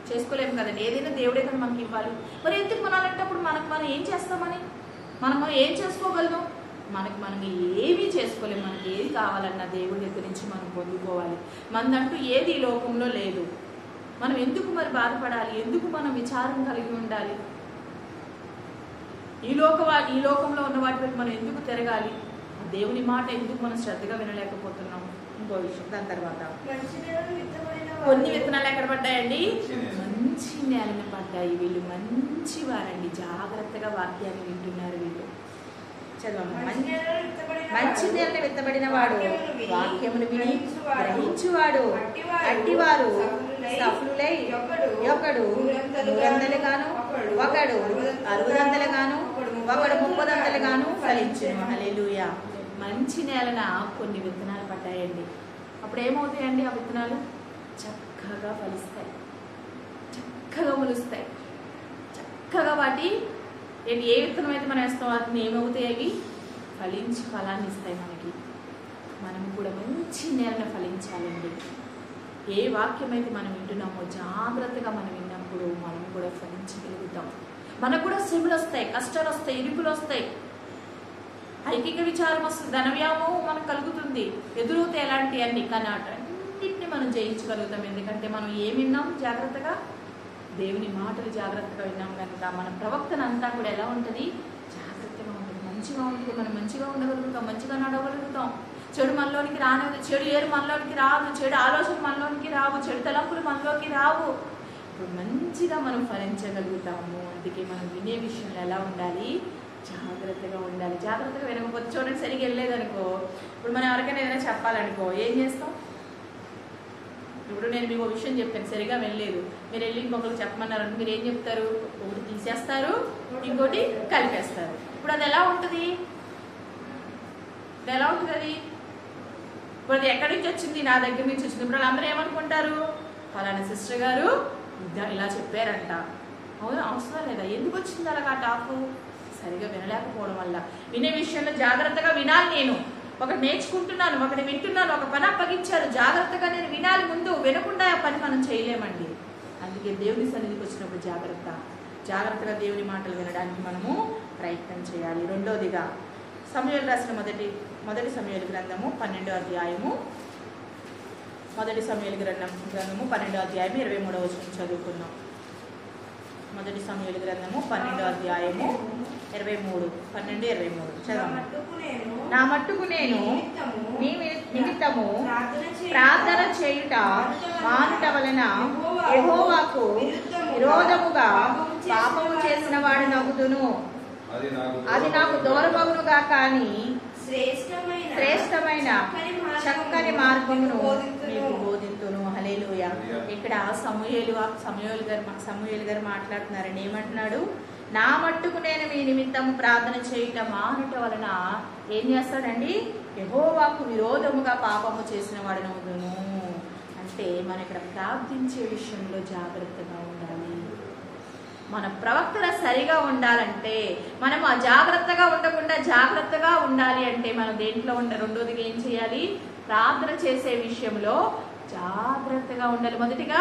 Speaker 1: చేసుకోలేము కదండి. ఏదైనా దేవుడే కదా మనకి ఇవ్వాలి. మరి ఎందుకు కొనాలంటే అప్పుడు మనం ఏం చేస్తామని, మనము ఏం చేసుకోగలము? మనం ఏమీ చేసుకోలేము. మనకి ఏది కావాలన్నా దేవుడి దగ్గర నుంచి మనం పొందుకోవాలి. మనదంటూ ఏది ఈ లోకంలో లేదు. మనం ఎందుకు మరి బాధపడాలి? ఎందుకు మనం విచారం కలిగి ఉండాలి? ఈ లోకంలో ఉన్న వాటి మనం ఎందుకు తిరగాలి? దేవుని మాట ఎందుకు మనం శ్రద్ధగా వినలేకపోతున్నాము? ఇంకో విషయం. దాని తర్వాత కొన్ని విత్తనాలు ఎక్కడ పడ్డాయండి? మంచి నేలన పడ్డాయి. వీళ్ళు మంచి వారండి, జాగ్రత్తగా వాక్యాన్ని వింటున్నారు. వీళ్ళు చదవమ్మా. మంచి నేలన విత్తబడిన వాడు వాక్యమును విని గ్రహించువాడు అట్టివారు సఫలులై ఒకడు 100 గాను, ఒకడు 60 గాను, ఒకడు 30 గాను ఫలించును. హల్లెలూయా. మంచి నేలన కొన్ని విత్తనాలు పడ్డాయండి. అప్పుడు ఏమవుతాయండి? ఆ విత్తనాలు చక్కగా ఫలిస్తాయి, చక్కగా మొలుస్తాయి, చక్కగా వాటి ఏ విత్తనం అయితే మనం వేస్తాం వాటిని ఏమవుతాయి? ఫలించి ఫలాన్ని ఇస్తాయి మనకి. మనం కూడా మంచి నేలను ఫలించాలండి. ఏ వాక్యం అయితే మనం వింటున్నామో జాగ్రత్తగా మనం విన్నప్పుడు మనం కూడా ఫలించగలుగుతాం. మనకు కూడా శ్రమలు వస్తాయి, కష్టాలు వస్తాయి, ఇరుకులు వస్తాయి, ఐకిక విచారం వస్తుంది, ధనవ్యామోహం మనకు కలుగుతుంది, ఎదురవుతాయి ఎలాంటి అన్ని. కానీ అన్నింటినీ మనం జయించగలుగుతాం. ఎందుకంటే మనం ఏం విన్నాం? జాగ్రత్తగా దేవుని మాటలు జాగ్రత్తగా విన్నాం కనుక మన ప్రవర్తన అంతా కూడా ఎలా ఉంటుంది? జాగ్రత్తగా ఉంటుంది, మంచిగా ఉంటుంది. మనం మంచిగా ఉండగలుగుతాం, మంచిగా నడవగలుగుతాం. చెడు మనలోనికి రానివ్వదు, చెడు ఏరు మనలోనికి రాదు, చెడు ఆలోచన మనలోనికి రావు, చెడు తలంపులు మనలోకి రావు. ఇప్పుడు మంచిగా మనం ఫలించగలుగుతాము. అందుకే మనం వినే విషయంలో ఎలా ఉండాలి? జాగ్రత్తగా ఉండాలి. జాగ్రత్తగా వినకపోతే చూడండి, సరిగ్గా వెళ్ళలేదనుకో, ఇప్పుడు మనం ఎవరికైనా ఏదైనా చెప్పాలనుకో ఏం చేస్తాం? ఇప్పుడు నేను మీకు విషయం చెప్పాను, సరిగా వెళ్ళలేదు, మీరు వెళ్ళి ఇంకొకరు చెప్పమన్నారు, మీరు ఏం చెప్తారు? ఒకటి తీసేస్తారు, ఇంకోటి కలిపేస్తారు. ఇప్పుడు అది ఎలా ఉంటుంది? అది ఇప్పుడు అది ఎక్కడి నుంచి వచ్చింది? నా దగ్గర నుంచి వచ్చింది. ఇప్పుడు వాళ్ళందరూ ఏమనుకుంటారు? ఫలానా సిస్టర్ గారు ఇలా చెప్పారంట. అవును, అవసరం లేదా? ఎందుకు వచ్చింది అలాగా టాపు? సరిగా వినలేకపోవడం వల్ల. వినే విషయంలో జాగ్రత్తగా వినాలి. నేను ఒకటి నేర్చుకుంటున్నాను, ఒకటి వింటున్నాను, ఒక పని అప్పగించారు, జాగ్రత్తగా నేను వినాలి. ముందు వినకుండా ఆ పని మనం చేయలేమండి. అందుకే దేవుని సన్నిధికి వచ్చినప్పుడు జాగ్రత్తగా దేవుని మాటలు వినడానికి మనము ప్రయత్నం చేయాలి. రెండోదిగా సమూయేలు రాసిన మొదటి సమూయేలు గ్రంథము 12వ అధ్యాయము, మొదటి సమూయేలు గ్రంథము 12వ అధ్యాయము 23వ వచనం చదువుకుందాం. మొదటి సమూయేలు గ్రంథము 12వ అధ్యాయము 23, 12, 23 చదవండి. నా మట్టుకు నేను మీ నిమిత్తము ప్రార్థన చేయుట మానుట వలన యెహోవాకు విరోధముగా పాపము చేసిన వాడు నవ్వుదును. అది నాకు దూరమగునుగా, కానీ శ్రేష్టమైన చక్కని మార్గమును మీకు బోధింతును. హల్లెలూయా. ఇక్కడ సమూయేలు గారు మాట్లాడుతున్నారని ఏమంటున్నాడు? నా మట్టుకు నేను మీ నిమిత్తం ప్రార్థన చేయుట మానుట వలన ఏం చేస్తాడండి? యెహోవాకు విరోధముగా పాపము చేసిన వాడు నవ్వుదును. అంటే మనం ఇక్కడ ప్రార్థించే విషయంలో జాగ్రత్తగా ఉండాలి. మన ప్రవర్తన సరిగా ఉండాలంటే, మనం అజాగ్రత్తగా ఉండకుండా జాగ్రత్తగా ఉండాలి అంటే మనం దేంట్లో రెండోదిగా ఏం చేయాలి? ప్రార్థన చేసే విషయంలో జాగ్రత్తగా ఉండాలి. మొదటిగా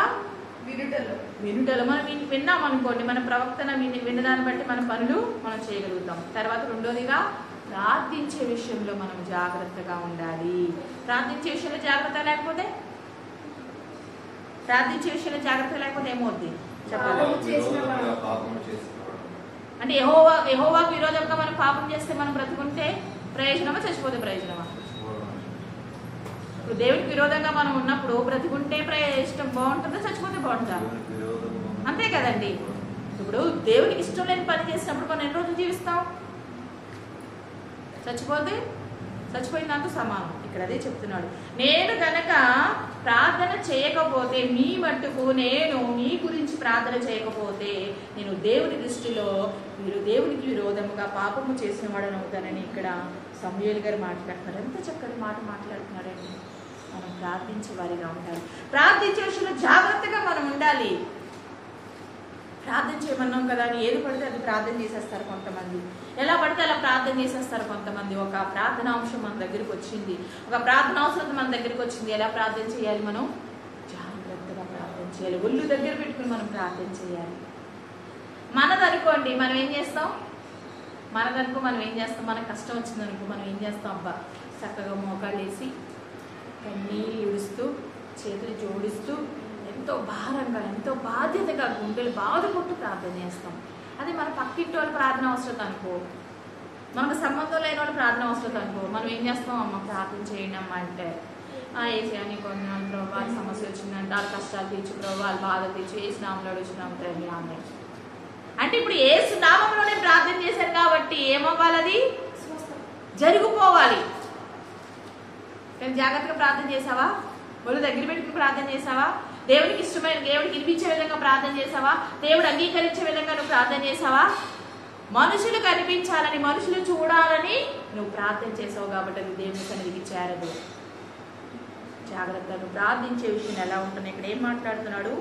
Speaker 1: వినుటలు మనం విన్నాం అనుకోండి, మన ప్రవర్తన విన్నదాన్ని బట్టి మన పనులు మనం చేయగలుగుతాం. తర్వాత రెండోదిగా ప్రార్థించే విషయంలో మనం జాగ్రత్తగా ఉండాలి. ప్రార్థించే విషయంలో జాగ్రత్త లేకపోతే ఏమవుద్ది చెప్పాలి? అంటే యెహోవాకు విరోధంగా మనం పాపం చేస్తే మనం బ్రతుకుంటే ప్రయోజనమా, చచ్చిపోతే ప్రయోజనమా? ఇప్పుడు దేవుడికి విరోధంగా మనం ఉన్నప్పుడు బ్రతికుంటే ఇష్టం బాగుంటుందా, చచ్చిపోతే బాగుంటుందా? అంతే కదండి. ఇప్పుడు దేవుడికి ఇష్టం లేని పని చేసినప్పుడు మనం ఎన్ని రోజులు జీవిస్తాం? చచ్చిపోయిన దాంతో సమానం. ఇక్కడ అదే చెప్తున్నాడు. నేను గనక ప్రార్థన చేయకపోతే, మీ మట్టుకు నేను మీ గురించి ప్రార్థన చేయకపోతే, నేను దేవుని దృష్టిలో మీరు దేవునికి విరోధముగా పాపము చేసిన వాడని అవుతానని ఇక్కడ సమూయేలు గారు మాట్లాడుతున్నారు. ఎంత చక్కటి మాట మాట్లాడుతున్నారండి. మనం ప్రార్థించే వారిగా ఉండాలి. ప్రార్థించే విషయంలో జాగ్రత్తగా మనం ఉండాలి. ప్రార్థన చేయమన్నాం కదా అని ఏది పడితే అది ప్రార్థన చేసేస్తారు కొంతమంది, ఎలా పడితే అలా ప్రార్థన చేసేస్తారు కొంతమంది. ఒక ప్రార్థన అంశం మన దగ్గరికి వచ్చింది, ఒక ప్రార్థన అవసరం మన దగ్గరికి వచ్చింది, ఎలా ప్రార్థన చేయాలి? మనం జాగ్రత్తగా ప్రార్థన చేయాలి. ఒళ్ళు దగ్గర పెట్టుకుని మనం ప్రార్థన చేయాలి. మనదనుకోండి మనం ఏం చేస్తాం? మనకు కష్టం వచ్చిందనుకో మనం ఏం చేస్తాం? అబ్బా చక్కగా మోకాళ్ళు వేసి కన్నీళ్ళు ఇడుస్తూ చేతులు జోడిస్తూ ఎంతో భారంగా, ఎంతో బాధ్యతగా గుండెలు బాధపట్టు ప్రార్థన చేస్తాం. అది మన పక్కింటి వాళ్ళ ప్రార్థన అవసరం అనుకో, మనకు సంబంధం లేని వాళ్ళ ప్రార్థన అవసరం అనుకో, మనం ఏం చేస్తాం? అమ్మ ప్రార్థన చేయండి అమ్మ అంటే, ఏసీ కొన్ని వాళ్ళ సమస్య వచ్చిందంటే వాళ్ళ కష్టాలు తీర్చుకురావు, వాళ్ళ బాధ తీర్చు, ఏ స్నామంలో అడుగుతున్నాం తల్లి ఆమె అంటే ఇప్పుడు ఏ సునామంలోనే ప్రార్థన చేశారు కాబట్టి ఏమవ్వాలి? అది జరిగిపోవాలి. కానీ జాగ్రత్తగా ప్రార్థన చేసావా? ఒళ్ళు దగ్గర పెట్టుకుని ప్రార్థన చేసావా? దేవుడికి ఇష్టమైన, దేవుడికి వినిపించే విధంగా ప్రార్థన చేసావా? దేవుడు అంగీకరించే విధంగా నువ్వు ప్రార్థన చేసావా? మనుషులు కనిపించాలని, మనుషులు చూడాలని నువ్వు ప్రార్థన చేసావు కాబట్టి అది దేవుని సన్నిధికి చేరదు. జాగ్రత్త. నువ్వు ప్రార్థించే విషయం ఎలా ఉంటుంది? ఇక్కడ ఏం మాట్లాడుతున్నాడు?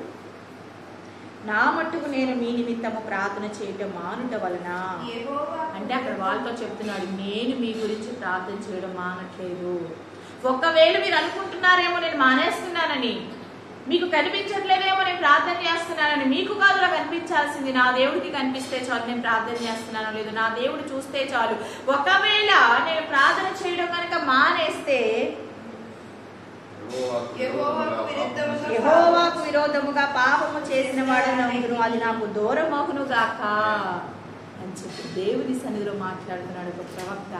Speaker 1: నా మట్టుకు నేను మీ నిమిత్తము ప్రార్థన చేయటం మానుట వలన అంటే అక్కడ వాళ్ళతో చెప్తున్నాడు, నేను మీ గురించి ప్రార్థన చేయడం మానట్లేదు. ఒకవేళ మీరు అనుకుంటున్నారేమో నేను మానేస్తున్నానని, మీకు కనిపించట్లేదేమో నేను ప్రార్థన చేస్తున్నానని. మీకు కాదు నాకు కనిపించాల్సింది, నా దేవుడికి కనిపిస్తే చాలు నేను ప్రార్థన చేస్తున్నానో లేదు, నా దేవుడు చూస్తే చాలు. ఒకవేళ నేను ప్రార్థన చేయడం కనుక మానేస్తే యెహోవాకు విరోధముగా పాపము చేసిన వాడను, అది నాకు దూరమగును గాక అని చెప్పి దేవుని సన్నిధిలో మాట్లాడుతున్నాడు ఒక ప్రవక్త.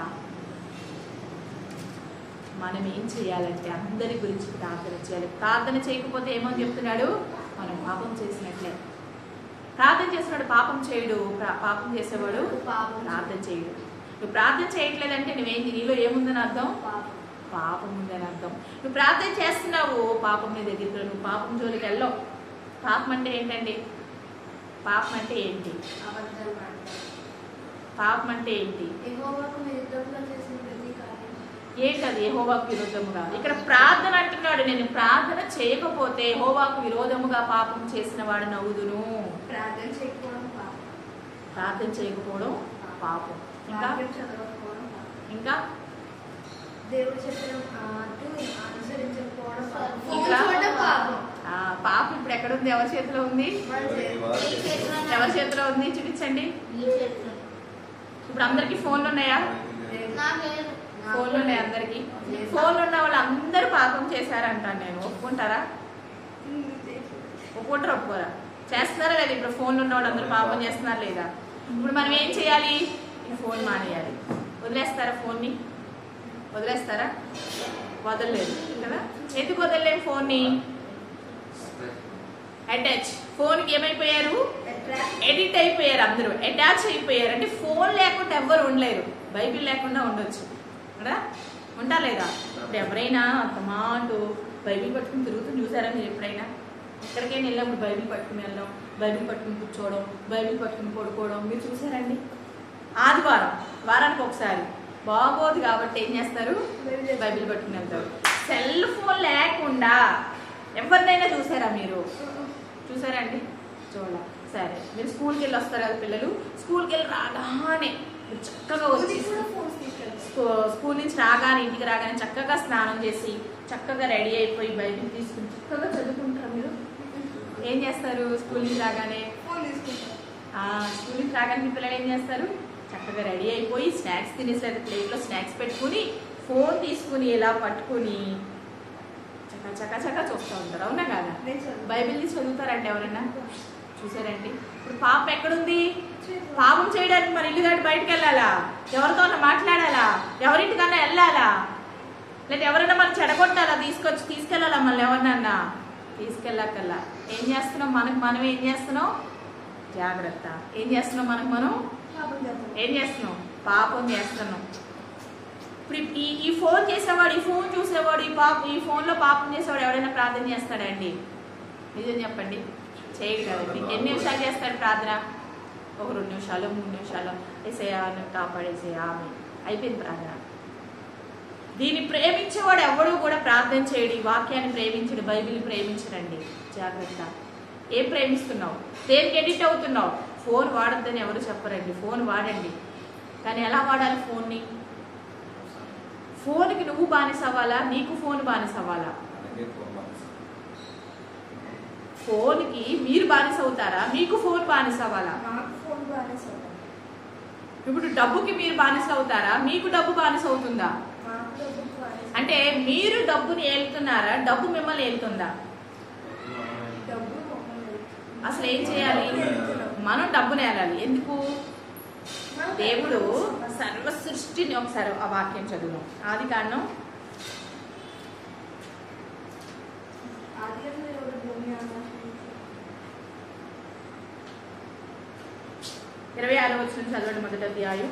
Speaker 1: మనం ఏం చేయాలంటే అందరి గురించి ప్రార్థన చేయాలి. ప్రార్థన చేయకపోతే ఏమని చెప్తున్నాడు? మనం పాపం చేసినట్లే. ప్రార్థన చేసినాడు పాపం చేయడు, పాపం చేసేవాడు ప్రార్థన చేయడు. నువ్వు ప్రార్థన చేయట్లేదంటే నువ్వేంటి, నీలో ఏముందని అర్థం? పాపం ఉందని అర్థం. నువ్వు ప్రార్థన చేస్తున్నావు, పాపం నీ దగ్గరికి, నువ్వు పాపం జోలికి వెళ్ళవు. పాపం అంటే ఏంటండి? పాపం అంటే ఏంటి? పాపం అంటే ఏంటి? ఏంటది? యెహోవాకు విరోధముగా. ఇక్కడ ప్రార్థన అంటున్నాడు, నేను ప్రార్థన చేయకపోతే యెహోవాకు విరోధముగా పాపం చేసిన వాడు నవ్వుదును. ప్రార్థన చేయకపోవడం పాపం. ఇంకా
Speaker 2: దేవుడు చెప్పిన అనుసరించకపోవడం
Speaker 1: పాపం. ఇప్పుడు ఎక్కడ ఉంది? ఎవరి చేతిలో ఉంది? ఎవరి చేతిలో ఉంది? చూపించండి. ఇప్పుడు అందరికి ఫోన్లు ఉన్నాయా? ఫోన్లు ఉన్నాయి అందరికి. ఫోన్లు ఉన్న వాళ్ళు అందరూ పాపం చేశారంటాను నేను. ఒప్పుకుంటారా? ఒప్పుకుంటారా? ఒప్పుకోరా? చేస్తున్నారా లేదా? ఇప్పుడు ఫోన్లు ఉన్న వాళ్ళు అందరూ పాపం చేస్తున్నారా లేదా? ఇప్పుడు మనం ఏం చేయాలి? ఈ ఫోన్ మానేయాలి. వదిలేస్తారా? ఫోన్ని వదిలేస్తారా? వదలలేదు కదా. ఎందుకు వదలలేము ఫోన్ని? అటాచ్. ఫోన్కి ఏమైపోయారు? ఎడిట్ అయిపోయారు అందరూ, అటాచ్ అయిపోయారు. అంటే ఫోన్ లేకుండా ఎవ్వరు ఉండలేరు. బైబిల్ లేకుండా ఉండొచ్చు కదా, ఉంటా లేదా? ఇప్పుడు ఎవరైనా అంత మాటు బైబిల్ పట్టుకుని తిరుగుతూ చూసారా మీరు ఎప్పుడైనా? ఎక్కడికైనా వెళ్ళినప్పుడు బైబిల్ పట్టుకుని వెళ్ళడం, బైబిల్ పట్టుకుని కూర్చోవడం, బైబిల్ పట్టుకుని పడుకోవడం మీరు చూసారండి? ఆదివారం వారానికి ఒకసారి బాగోదు కాబట్టి ఏం చేస్తారు? బైబిల్ పట్టుకుని వెళ్తారు. సెల్ ఫోన్ లేకుండా ఎవరినైనా చూసారా మీరు? చూసారండి? చూడాల. సరే, మీరు స్కూల్కి వెళ్ళి వస్తారు కదా పిల్లలు, స్కూల్కి వెళ్ళి రాగానే చక్కగా వచ్చి స్కూల్ నుంచి రాగానే, ఇంటికి రాగానే చక్కగా స్నానం చేసి చక్కగా రెడీ అయిపోయి బైబిల్ తీసుకుని చక్కగా చదువుకుంటారు. మీరు ఏం చేస్తారు? స్కూల్ నుంచి రాగానే మీ పిల్లలు ఏం చేస్తారు? చక్కగా రెడీ అయిపోయి స్నాక్స్ తినేసి లేదా ప్లేట్లో స్నాక్స్ పెట్టుకుని ఫోన్ తీసుకుని ఇలా పట్టుకుని చక్కగా చూస్తూ ఉంటారు. అవునా కాదా? బైబిల్ని చదువుతారండి ఎవరైనా? చూసారండి? ఇప్పుడు పాప ఎక్కడుంది? పాపం చేయడానికి మరి ఇల్లు దాటి బయటకు వెళ్ళాలా? ఎవరితో మాట్లాడాలా? ఎవరింటికన్నా వెళ్ళాలా? లేదా ఎవరైనా మనం చెడగొట్టాలా? తీసుకెళ్ళాలా? మళ్ళీ ఎవరినన్నా తీసుకెళ్ళకల్లా ఏం చేస్తున్నాం? మనం ఏం చేస్తున్నాం? జాగ్రత్త. ఏం చేస్తున్నాం? మనం ఏం చేస్తున్నాం? పాపం చేస్తున్నాం. ఇప్పుడు ఈ ఫోన్ చేసేవాడు, ఈ ఫోన్ చూసేవాడు, ఈ ఫోన్లో పాపం చేసేవాడు ఎవరైనా ప్రార్థన చేస్తాడండి? నిజం చెప్పండి, చేయడు కదండి. ఎన్ని నిమిషాలు చేస్తాడు ప్రార్థన? ఒక 2 నిమిషాలు 3 నిమిషాలు. ఏసయ్యా నన్ను కాపాడేసే ఆమె అయిపోయింది ప్రార్థన. దీన్ని ప్రేమించేవాడు ఎవడు కూడా ప్రార్థన చేయడు, ఈ వాక్యాన్ని ప్రేమించడు, బైబిల్ని ప్రేమించడండి. జాగ్రత్త. ఏం ప్రేమిస్తున్నావు? దేనికి ఎడిట్ అవుతున్నావు? ఫోన్ వాడద్దని ఎవరు చెప్పరండి, ఫోన్ వాడండి. కానీ ఎలా వాడాలి ఫోన్ని? ఫోన్కి నువ్వు బానిస అవ్వాలా? నీకు ఫోన్ బానిస అవ్వాలా? ఫోన్కి మీరు బానిస అవుతారా? మీకు ఫోన్ బానిస అవ్వాలా? ఇప్పుడు డబ్బుకి మీరు బానిస అవుతారా? మీకు డబ్బు బానిస అవుతుందా? అంటే మీరు డబ్బుని ఏలుతున్నారా? డబ్బు మిమ్మల్ని ఏలుతుందా? అసలు ఏం చేయాలి? మనం డబ్బుని ఏలాలి. ఎందుకు? దేవుడు సర్వ సృష్టిని, ఒకసారి ఆ వాక్యం చదువు. ఆదికాండం 26వ వచనం చదవండి. మొదటి అధ్యాయం.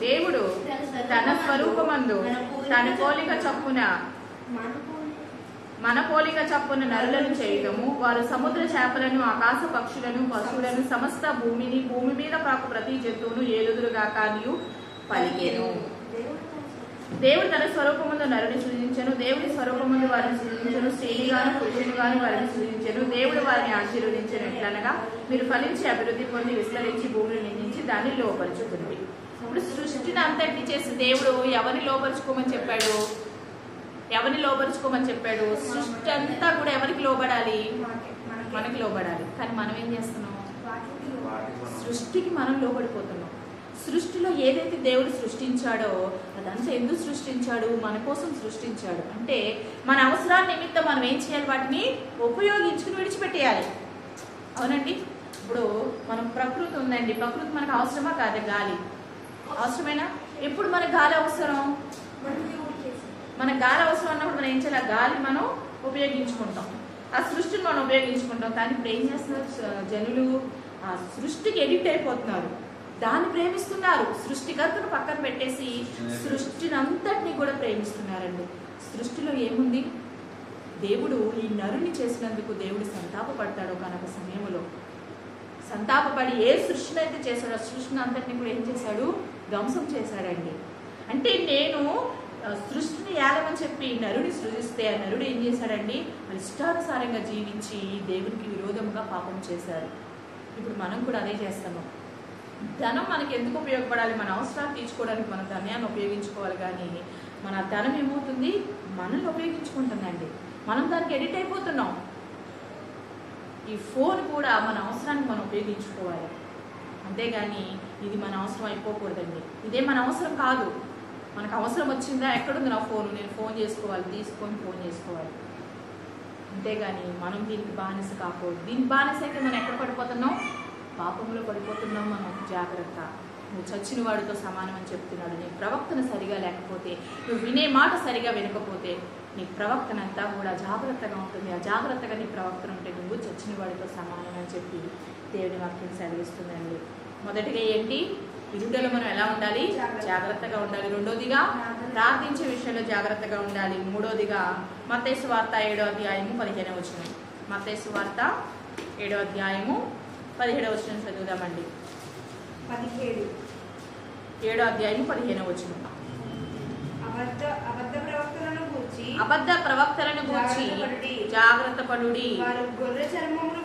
Speaker 1: దేవుడు తన స్వరూపమందు తన పోలిక చొప్పున మన పోలిక చొప్పున నరులను చేయటము, వారు సముద్ర చేపలను, ఆకాశ పక్షులను, పశువులను, సమస్త భూమిని, భూమి మీద ప్రాకు ప్రతి జంతువును ఏలుదురుగాక అనియు పలికెను. దేవుడు తన స్వరూపముందు నరుని సృజించెను, దేవుని స్వరూపముందు వారిని సృజించెను, స్త్రీగాను పురుషునిగాను వారిని సృజించెను. దేవుడు వారిని ఆశీర్వదించెను. ఎట్లనగా, మీరు ఫలించి అభివృద్ధి పొంది విస్తరించి భూమిని నిందించి దాన్ని లోపరుచుతుంది. ఇప్పుడు సృష్టిని అంతటి చేసి దేవుడు ఎవరిని లోపరుచుకోమని చెప్పాడు? ఎవరిని లోపరుచుకోమని చెప్పాడు? సృష్టి అంతా కూడా ఎవరికి లోబడాలి? మనకి లోబడాలి. కానీ మనం ఏం చేస్తున్నాం? సృష్టికి మనం లోబడిపోతున్నాం. సృష్టిలో ఏదైతే దేవుడు సృష్టించాడో అదంతా ఎందుకు సృష్టించాడు? మన కోసం సృష్టించాడు. అంటే మన అవసరాల నిమిత్తం మనం ఏం చేయాలి? వాటిని ఉపయోగించుకుని విడిచిపెట్టేయాలి. అవునండి. ఇప్పుడు మనం ప్రకృతి ఉందండి, ప్రకృతి మనకు అవసరమా కాదా? గాలి అవసరమేనా? ఎప్పుడు మనకు గాలి అవసరం? మనకు గాలి అవసరం అన్నప్పుడు మనం ఏం చేయాలి? ఆ గాలి మనం ఉపయోగించుకుంటాం, ఆ సృష్టిని మనం ఉపయోగించుకుంటాం. కానీ ఇప్పుడు ఏం చేస్తున్నారు జనులు? ఆ సృష్టికి ఎడిక్ట్ అయిపోతున్నారు, దాన్ని ప్రేమిస్తున్నారు. సృష్టికర్తను పక్కన పెట్టేసి సృష్టిని అంతటినీ కూడా ప్రేమిస్తున్నారండి. సృష్టిలో ఏముంది? దేవుడు ఈ నరుని చేసినందుకు దేవుడు సంతాపపడతాడు. కనుక సమయంలో సంతాపపడి ఏ సృష్టిని అయితే చేశాడో సృష్టిని అంతటినీ కూడా ఏం చేశాడు? ధ్వంసం చేశాడండి. అంటే నేను సృష్టిని ఏలమని చెప్పి నరుని సృజిస్తే ఆ నరుడు ఏం చేశాడండి? ఇష్టానుసారంగా జీవించి దేవునికి విరోధంగా పాపం చేశారు. ఇప్పుడు మనం కూడా అదే చేస్తాము. ధనం మనకి ఎందుకు ఉపయోగపడాలి? మన అవసరాలు తీర్చుకోవడానికి మన ధనాన్ని ఉపయోగించుకోవాలి. కానీ మన ధనం ఏమవుతుంది? మనల్ని ఉపయోగించుకుంటుందండి. మనం దానికి ఎడిట్ అయిపోతున్నాం. ఈ ఫోన్ కూడా మన అవసరానికి మనం ఉపయోగించుకోవాలి, అంతేగాని ఇది మన అవసరం అయిపోకూడదండి. ఇదే మన అవసరం కాదు. మనకు అవసరం వచ్చిందా? ఎక్కడుంది నా ఫోన్? నేను ఫోన్ చేసుకోవాలి, తీసుకొని ఫోన్ చేసుకోవాలి, అంతేగాని మనం దీనికి బానిస కాకూడదు. దీనికి బానిస అయితే మనం ఎక్కడ పడిపోతున్నాం? పాపంలో పడిపోతున్నాం మనం. జాగ్రత్త. నువ్వు చచ్చిన వాడితో సమానం అని చెప్తున్నాడు. నీ ప్రవక్తన సరిగా లేకపోతే, నువ్వు వినే మాట సరిగా వినకపోతే నీ ప్రవక్తన అంతా కూడా జాగ్రత్తగా ఉంటుంది. ఆ జాగ్రత్తగా నీ ప్రవక్తన ఉంటే నువ్వు చచ్చిన వాడితో సమానం అని చెప్పి దేవుని వాక్యం సెలవిస్తుందండి. మొదటిగా ఏంటి? ఇరుటలో మనం ఎలా ఉండాలి? జాగ్రత్తగా ఉండాలి. రెండోదిగా ప్రార్థించే విషయంలో జాగ్రత్తగా ఉండాలి. మూడోదిగా మత్తయి సువార్త 7వ అధ్యాయము 15వ వచనం. మత్తయి సువార్త 7వ అధ్యాయము 17వ వచనం చదువుదామండి. 7వ అధ్యాయము 15వ వచనం. అబద్ధ ప్రవక్తలను గూర్చి జాగ్రత్త పడుడి. వారు గొర్రె చర్మమును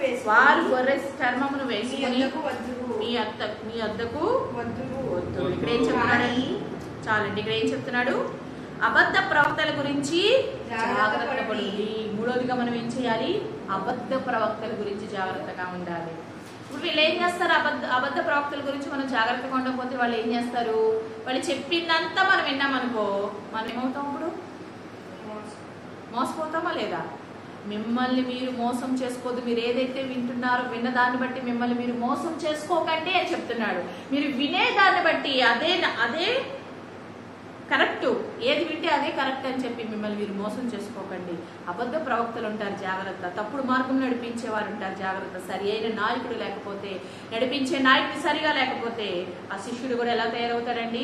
Speaker 1: వేసుకుని మీ వద్దకు వద్దురు. ఇక్కడ ఏం చెప్తున్నాడు? చాలండి. ఇక్కడ ఏం చెప్తున్నాడు? అబద్ధ ప్రవక్తల గురించి జాగ్రత్త పడుడి. మూడోదిగా మనం ఏం చేయాలి? అబద్ధ ప్రవక్తల గురించి జాగ్రత్తగా ఉండాలి. ఇప్పుడు వీళ్ళు ఏం చేస్తారు? అబద్ధ ప్రవక్తల గురించి మనం జాగ్రత్తగా ఉండకపోతే వాళ్ళు ఏం చేస్తారు? వాళ్ళు చెప్పిందంతా మనం విన్నామనుకో, మనం ఏమవుతాం? ఇప్పుడు మోసపోతామా లేదా? మిమ్మల్ని మీరు మోసం చేసుకోవద్దు. మీరు ఏదైతే వింటున్నారో విన్న దాన్ని బట్టి మిమ్మల్ని మీరు మోసం చేసుకోకండి అని చెప్తున్నాడు. మీరు వినే దాన్ని బట్టి అదే కరెక్ట్, ఏది వింటే అదే కరెక్ట్ అని చెప్పి మిమ్మల్ని మీరు మోసం చేసుకోకండి. అబద్ధ ప్రవక్తలు ఉంటారు, జాగ్రత్త. తప్పుడు మార్గం నడిపించేవారు ఉంటారు, జాగ్రత్త. సరి అయిన నాయకుడు లేకపోతే, నడిపించే నాయకుడు సరిగా లేకపోతే ఆ శిష్యుడు కూడా ఎలా తయారవుతాడండి?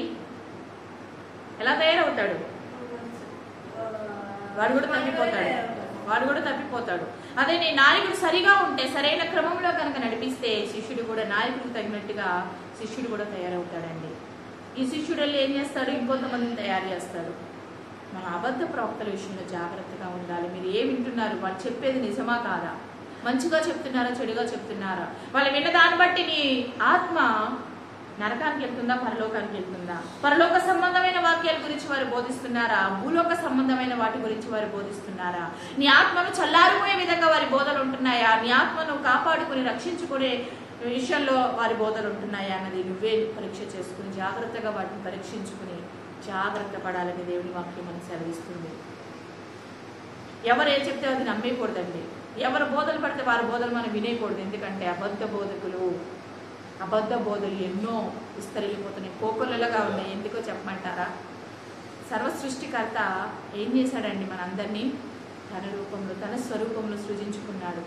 Speaker 1: ఎలా తయారవుతాడు? వాడు కూడా తప్పిపోతాడు. అదే నీ నాయకుడు సరిగా ఉంటే, సరైన క్రమంలో కనుక నడిపిస్తే శిష్యుడు కూడా నాయకుడికి తగినట్టుగా శిష్యుడు కూడా తయారవుతాడండి. ఈ శిష్యుడు ఏం చేస్తాడు? ఇంకొంతమందిని తయారు చేస్తాడు. మన అబద్ధ ప్రవక్తల విషయంలో జాగ్రత్తగా ఉండాలి. మీరు ఏం వింటున్నారు? వాళ్ళు చెప్పేది నిజమా కాదా? మంచిగా చెప్తున్నారా, చెడుగా చెప్తున్నారా? వాళ్ళు విన్న దాన్ని బట్టి నీ ఆత్మ నరకానికి వెళ్తుందా, పరలోకానికి వెళ్తుందా? పరలోక సంబంధమైన వాక్యాల గురించి వారు బోధిస్తున్నారా? భూలోక సంబంధమైన వాటి గురించి వారు బోధిస్తున్నారా? నీ ఆత్మను చల్లారిపోయే విధంగా వారి బోధలు ఉంటున్నాయా? నీ ఆత్మను కాపాడుకుని రక్షించుకునే విషయంలో వారి బోధలు ఉంటున్నాయా అన్నది నువ్వే పరీక్ష చేసుకుని జాగ్రత్తగా వాటిని పరీక్షించుకుని జాగ్రత్త పడాలని దేవుని వాక్యం మనకు సెలవిస్తుంది. ఎవరు ఏం చెప్తే అది నమ్మేయకూడదండి. ఎవరు బోధలు పడితే వారి బోధలు మనం వినేయకూడదు. ఎందుకంటే అబద్ధ బోధలు ఎన్నో విస్తరిల్లిపోతున్నాయి, కోకొల్లలుగా ఉన్నాయి. ఎందుకో చెప్పమంటారా? సర్వ సృష్టికర్త ఏం చేశాడండి? మనందరినీ తన రూపంలో, తన స్వరూపంలో సృజించుకున్నాడు.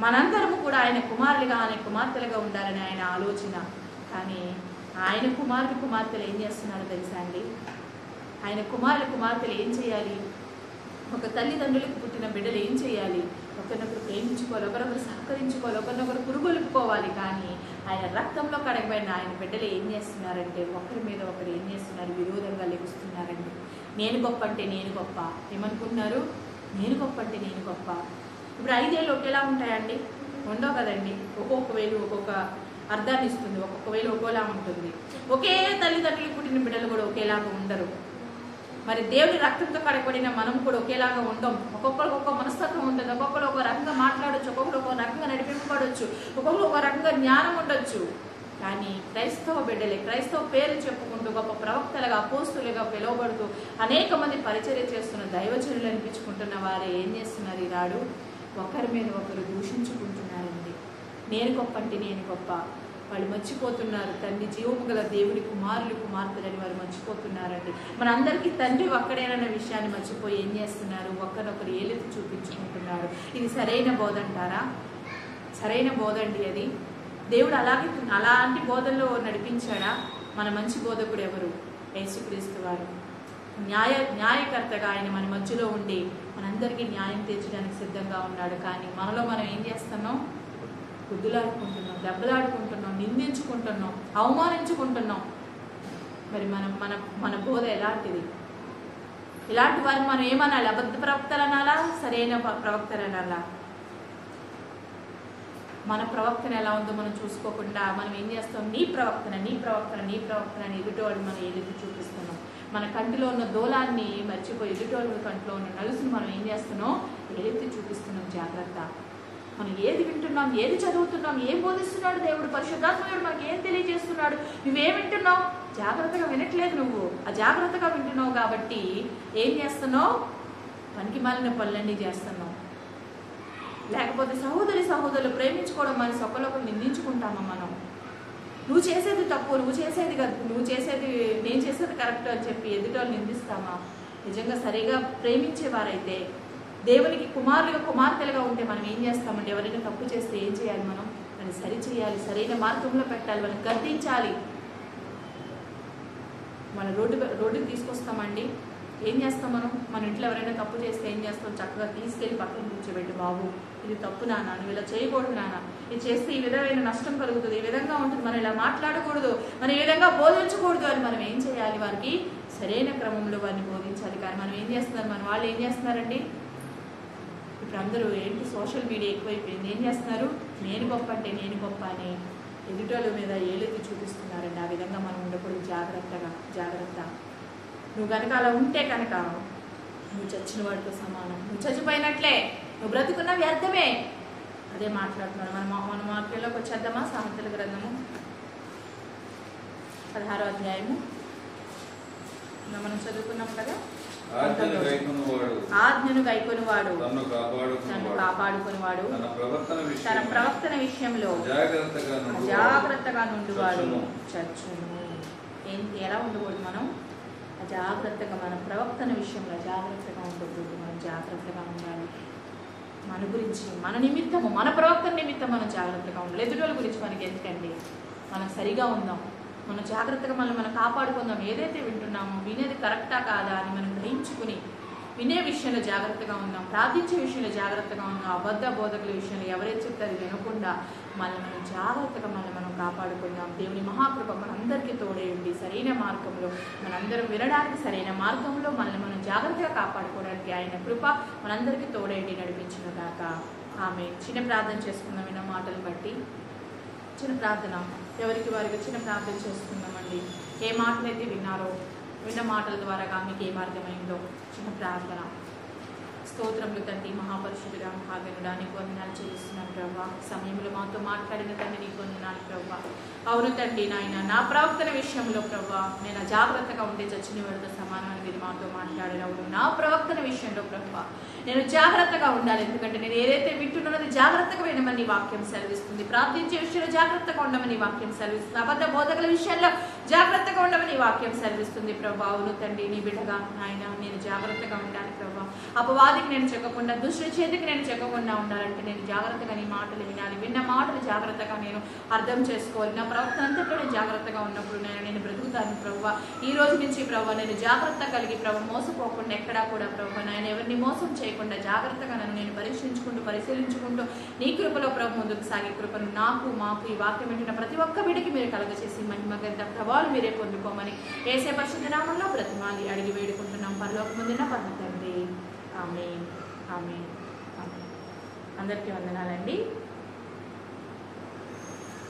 Speaker 1: మనందరము కూడా ఆయన కుమారులుగా, ఆయన కుమార్తెలుగా ఉండాలని ఆయన ఆలోచన. కానీ ఆయన కుమార్తెలు ఏం చేస్తున్నారో తెలుసా అండి? ఆయన కుమార్తెలు ఏం చేయాలి? ఒక తల్లిదండ్రులకు పుట్టిన బిడ్డలు ఏం చేయాలి? ఒకరినొకరు ప్రేమించుకోవాలి, ఒకరొకరు సహకరించుకోవాలి, ఒకరినొకరు పురుగొలుపుకోవాలి. కానీ ఆయన రక్తంలో కడగబడిన ఆయన బిడ్డలు ఏం చేస్తున్నారంటే ఒకరి మీద ఒకరు ఏం చేస్తున్నారు? విరోధంగా లెగుస్తున్నారండి. నేను గొప్ప అంటే నేను గొప్ప. ఏమనుకుంటున్నారు? నేను గొప్ప అంటే నేను గొప్ప. ఇప్పుడు 5 ఏళ్ళు ఒకేలా ఉంటాయండి? ఉండవు కదండి. ఒక్కొక్క వేలు ఒక్కొక్క అర్థాన్ని ఇస్తుంది, ఒక్కొక్క వేలు ఒక్కోలా ఉంటుంది. ఒకే తల్లిదండ్రులు పుట్టిన బిడ్డలు కూడా ఒకేలాగా ఉండరు. మరి దేవుని రక్తంతో కడగబడిన మనం కూడా ఒకేలాగా ఉండం. ఒక్కొక్కరికి ఒక్కొక్క మనస్తత్వం ఉంటుంది, ఒక్కొక్కరు ఒక రకంగా మాట్లాడచ్చు, ఒక్కొక్కరు ఒక రకంగా నడిపింపబడవచ్చు, ఒక్కొక్కరు ఒక రకంగా జ్ఞానం ఉండొచ్చు. కానీ క్రైస్తవ బిడ్డలే, క్రైస్తవ పేరు చెప్పుకుంటూ గొప్ప ప్రవక్తలుగా, అపోస్తులుగా పిలువబడుతూ అనేక మంది పరిచర్య చేస్తున్న దైవజనులు అనిపించుకుంటున్న వారే ఏం చేస్తున్నారు? ఈనాడు ఒకరి మీద ఒకరు దూషించుకుంటున్నారండి. నేను గొప్ప అంటే నేను గొప్ప. వాళ్ళు మర్చిపోతున్నారు తండ్రి జీవము గల దేవుడి కుమార్తెలని వారు మర్చిపోతున్నారండి. మనందరికీ తండ్రి ఒక్కడేనన్న విషయాన్ని మర్చిపోయి ఏం చేస్తున్నారు? ఒకరినొకరు ఏలెత్తి చూపించుకుంటున్నారు. ఇది సరైన బోధ అంటారా? సరైన బోధ అండి అది. దేవుడు అలాంటి బోధల్లో నడిపించాడా? మన మంచి బోధకుడు ఎవరు? యేసుక్రీస్తు వారు. న్యాయకర్తగా ఆయన మన మధ్యలో ఉండి మనందరికీ న్యాయం తీర్చడానికి సిద్ధంగా ఉన్నాడు. కానీ మనలో మనం ఏం చేస్తున్నాం? గుద్దులాడుకుంటున్నాం, దెబ్బలాడుకుంటున్నాం, నిందించుకుంటున్నాం, అవమానించుకుంటున్నాం. మరి మన బోధ ఎలాంటిది? ఇలాంటి వారిని మనం ఏమనాలి? అబద్ధ ప్రవక్తలు అనాలా, సరైన ప్రవక్తలు అనాలా? మన ప్రవక్తన ఎలా ఉందో మనం చూసుకోకుండా మనం ఏం చేస్తాం? నీ ప్రవక్తన అని ఎదుటివాడు మనం ఏదైతే చూపిస్తున్నాం. మన కంటిలో ఉన్న దూలాన్ని మర్చిపోయి ఎదుటివాడి కంటిలో ఉన్న నలుసును మనం ఏం చేస్తున్నాం? ఏదైతే చూపిస్తున్నాం. జాగ్రత్త. మనం ఏది వింటున్నాం, ఏది చదువుతున్నాం, ఏం బోధిస్తున్నాడు దేవుడు, పరిశుద్ధాత్ముడు మనకి ఏం తెలియజేస్తున్నాడు, నువ్వేం వింటున్నావు? జాగ్రత్తగా వినట్లేదు. నువ్వు అజాగ్రత్తగా వింటున్నావు కాబట్టి ఏం చేస్తున్నావు? పనికి మాలిన పనులన్నీ చేస్తున్నావు. లేకపోతే సహోదరులు ప్రేమించుకోవడం మన ఒకరినొకరు నిందించుకుంటామా? మనం నువ్వు చేసేది తప్పు, నేను చేసేది కరెక్ట్ అని చెప్పి ఎదుటోళ్ళు నిందిస్తామా? నిజంగా సరిగా ప్రేమించేవారైతే, దేవునికి కుమార్తెలుగా ఉంటే మనం ఏం చేస్తామండి? ఎవరైనా తప్పు చేస్తే ఏం చేయాలి? మనం దాన్ని సరి చేయాలి, సరైన మార్గంలో పెట్టాలి, వాళ్ళని గద్దించాలి. మన రోడ్డుకి తీసుకొస్తామండి. ఏం చేస్తాం మనం? మన ఇంట్లో ఎవరైనా తప్పు చేస్తే ఏం చేస్తాం? చక్కగా తీసుకెళ్ళి పక్కన కూర్చోబెట్టి, బాబు ఇది తప్పు నాన్న, నువ్వు ఇలా చేయకూడదు నాన్న, ఇది చేస్తే ఈ విధమైన నష్టం కలుగుతుంది, ఈ విధంగా ఉంటుంది, మనం ఇలా మాట్లాడకూడదు, మనం ఈ విధంగా బోధించకూడదు అని మనం ఏం చేయాలి? వారికి సరైన క్రమంలో వారిని బోధించాలి. కానీ మనం ఏం చేస్తున్నారు? మన వాళ్ళు ఏం చేస్తున్నారండి? ఇప్పుడు అందరూ ఏంటి, సోషల్ మీడియా ఎక్కువైపోయింది. ఏం చేస్తున్నారు? నేను గొప్ప అంటే నేను గొప్ప అని ఎదుటోళ్ళ మీద ఏలెత్తి చూపిస్తున్నారండి. ఆ విధంగా మనం ఉండకూడదు. జాగ్రత్త. నువ్వు కనుక అలా ఉంటే కనుక నువ్వు చచ్చిన వాడితో సమానం. నువ్వు చచ్చిపోయినట్లే, నువ్వు బ్రతుకున్న వ్యర్థమే. అదే మాట్లాడుతున్నాడు. మన వాక్యంలోకి వచ్చేద్దామా? సామెతల గ్రంథము 16వ అధ్యాయము మనం చదువుకున్నాం కదా. ఆజ్ఞను గైకొనువాడు
Speaker 3: తన్ను
Speaker 1: కాపాడుకొనువాడు
Speaker 3: తన
Speaker 1: ప్రవర్తన విషయంలో అజాగ్రత్తగా నుండువాడు చచ్చును. ఎలా ఉండకూడదు? మనం అజాగ్రత్తగా, మన ప్రవర్తన విషయంలో అజాగ్రత్తగా ఉండకూడదు. మనం జాగ్రత్తగా ఉండాలి. మన గురించి, మన నిమిత్తము, మన ప్రవర్తన నిమిత్తం మనం జాగ్రత్తగా ఉండాలి. ఎదుటి గురించి మనకి ఎందుకండి? మనం సరిగా ఉందాం, మనం జాగ్రత్తగా మనం కాపాడుకుందాం. ఏదైతే వింటున్నామో వినేది కరెక్టా కాదా అని మనం గ్రహించుకుని వినే విషయంలో జాగ్రత్తగా ఉందాం. ప్రార్థించే విషయంలో జాగ్రత్తగా ఉందాం. అబద్ధ బోధకుల విషయంలో ఎవరైతే చెప్తారు వినకుండా మనం జాగ్రత్తగా మనం కాపాడుకుందాం. దేవుని మహాకృప మనందరికీ తోడేయండి. సరైన మార్గంలో మనందరం వినడానికి, సరైన మార్గంలో మనం జాగ్రత్తగా కాపాడుకోవడానికి ఆయన కృప మనందరికీ తోడేయండి, నడిపించిన దాకా. ఆమె చిన్న ప్రార్థన చేసుకుందాం. విన్న మాటలు బట్టి చిన్న ప్రార్థన, ఎవరికి వారికి చిన్న ప్రార్థన చేసుకుందామండి. ఏ మాటలైతే విన్నారో, విన్న మాటల ద్వారా మీకు ఏ మార్గమైందో చిన్న ప్రార్థన. స్తోత్రములు తండ్రి, మహాపరిశుద్ధుడా, మహాగణుడా, నీకు వందనాలు చెల్లిస్తున్నాను ప్రభా. సమయంలో మాతో మాట్లాడిన తండ్రి నీకు వందనాలు ప్రభా. అవును తండ్రి నాయన, నా ప్రవర్తన విషయంలో ప్రభా నేను జాగ్రత్తగా ఉంటే చచ్చిన వాడితో సమానమని మీరు మాతో మాట్లాడారు. అవును, నా ప్రవర్తన విషయంలో ప్రభా నేను జాగ్రత్తగా ఉండాలి. ఎందుకంటే నేను ఏదైతే వింటున్నది జాగ్రత్తగా వినమని వాక్యం సెలవిస్తుంది. ప్రార్థించే విషయంలో జాగ్రత్తగా ఉండమని వాక్యం సెలవిస్తుంది. అబద్ధ బోధకుల విషయంలో జాగ్రత్తగా ఉండమని వాక్యం సెలవిస్తుంది ప్రభా. అవును తండ్రి, నీ బిడ్డగా నాయన నేను జాగ్రత్తగా ఉండాలి ప్రభా. అపవాదికి నేను చెక్కకుండా, దుష్టుడి చేతికి నేను చెక్కకుండా ఉండాలంటే నేను జాగ్రత్తగా నీ మాటలు వినాలి. విన్న మాటలు జాగ్రత్తగా నేను అర్థం చేసుకోవాలి. నా ప్రవర్తన అంతట్లో నేను జాగ్రత్తగా ఉన్నప్పుడు నేను బ్రతుకుతాను ప్రభా. ఈ రోజు నుంచి ప్రభా నేను జాగ్రత్త కలిగి ప్రభా మోసపోకుండా, ఎక్కడా కూడా ప్రభా నేను ఎవరిని మోసం చేయకుండా జాగ్రత్తగా నేను పరిశీలించుకుంటూ నీ కృపలో ప్రభు ముందుకు సాగే కృపను మాకు ఈ వాక్యం వింటున్న ప్రతి ఒక్క బిడ్డకి మీరు కలగచేసి మహిమ గంట ప్రభావాలు మీరే పొందుకోమని యేసే పరిశుద్ధ నామములో బ్రతిమాలి అడిగి వేడుకుంటున్నాం పరలోకమందున పరమ తండ్రి. ఆమేన్. ఆమేన్. ఆమేన్. అందరికీ వందనాలండి.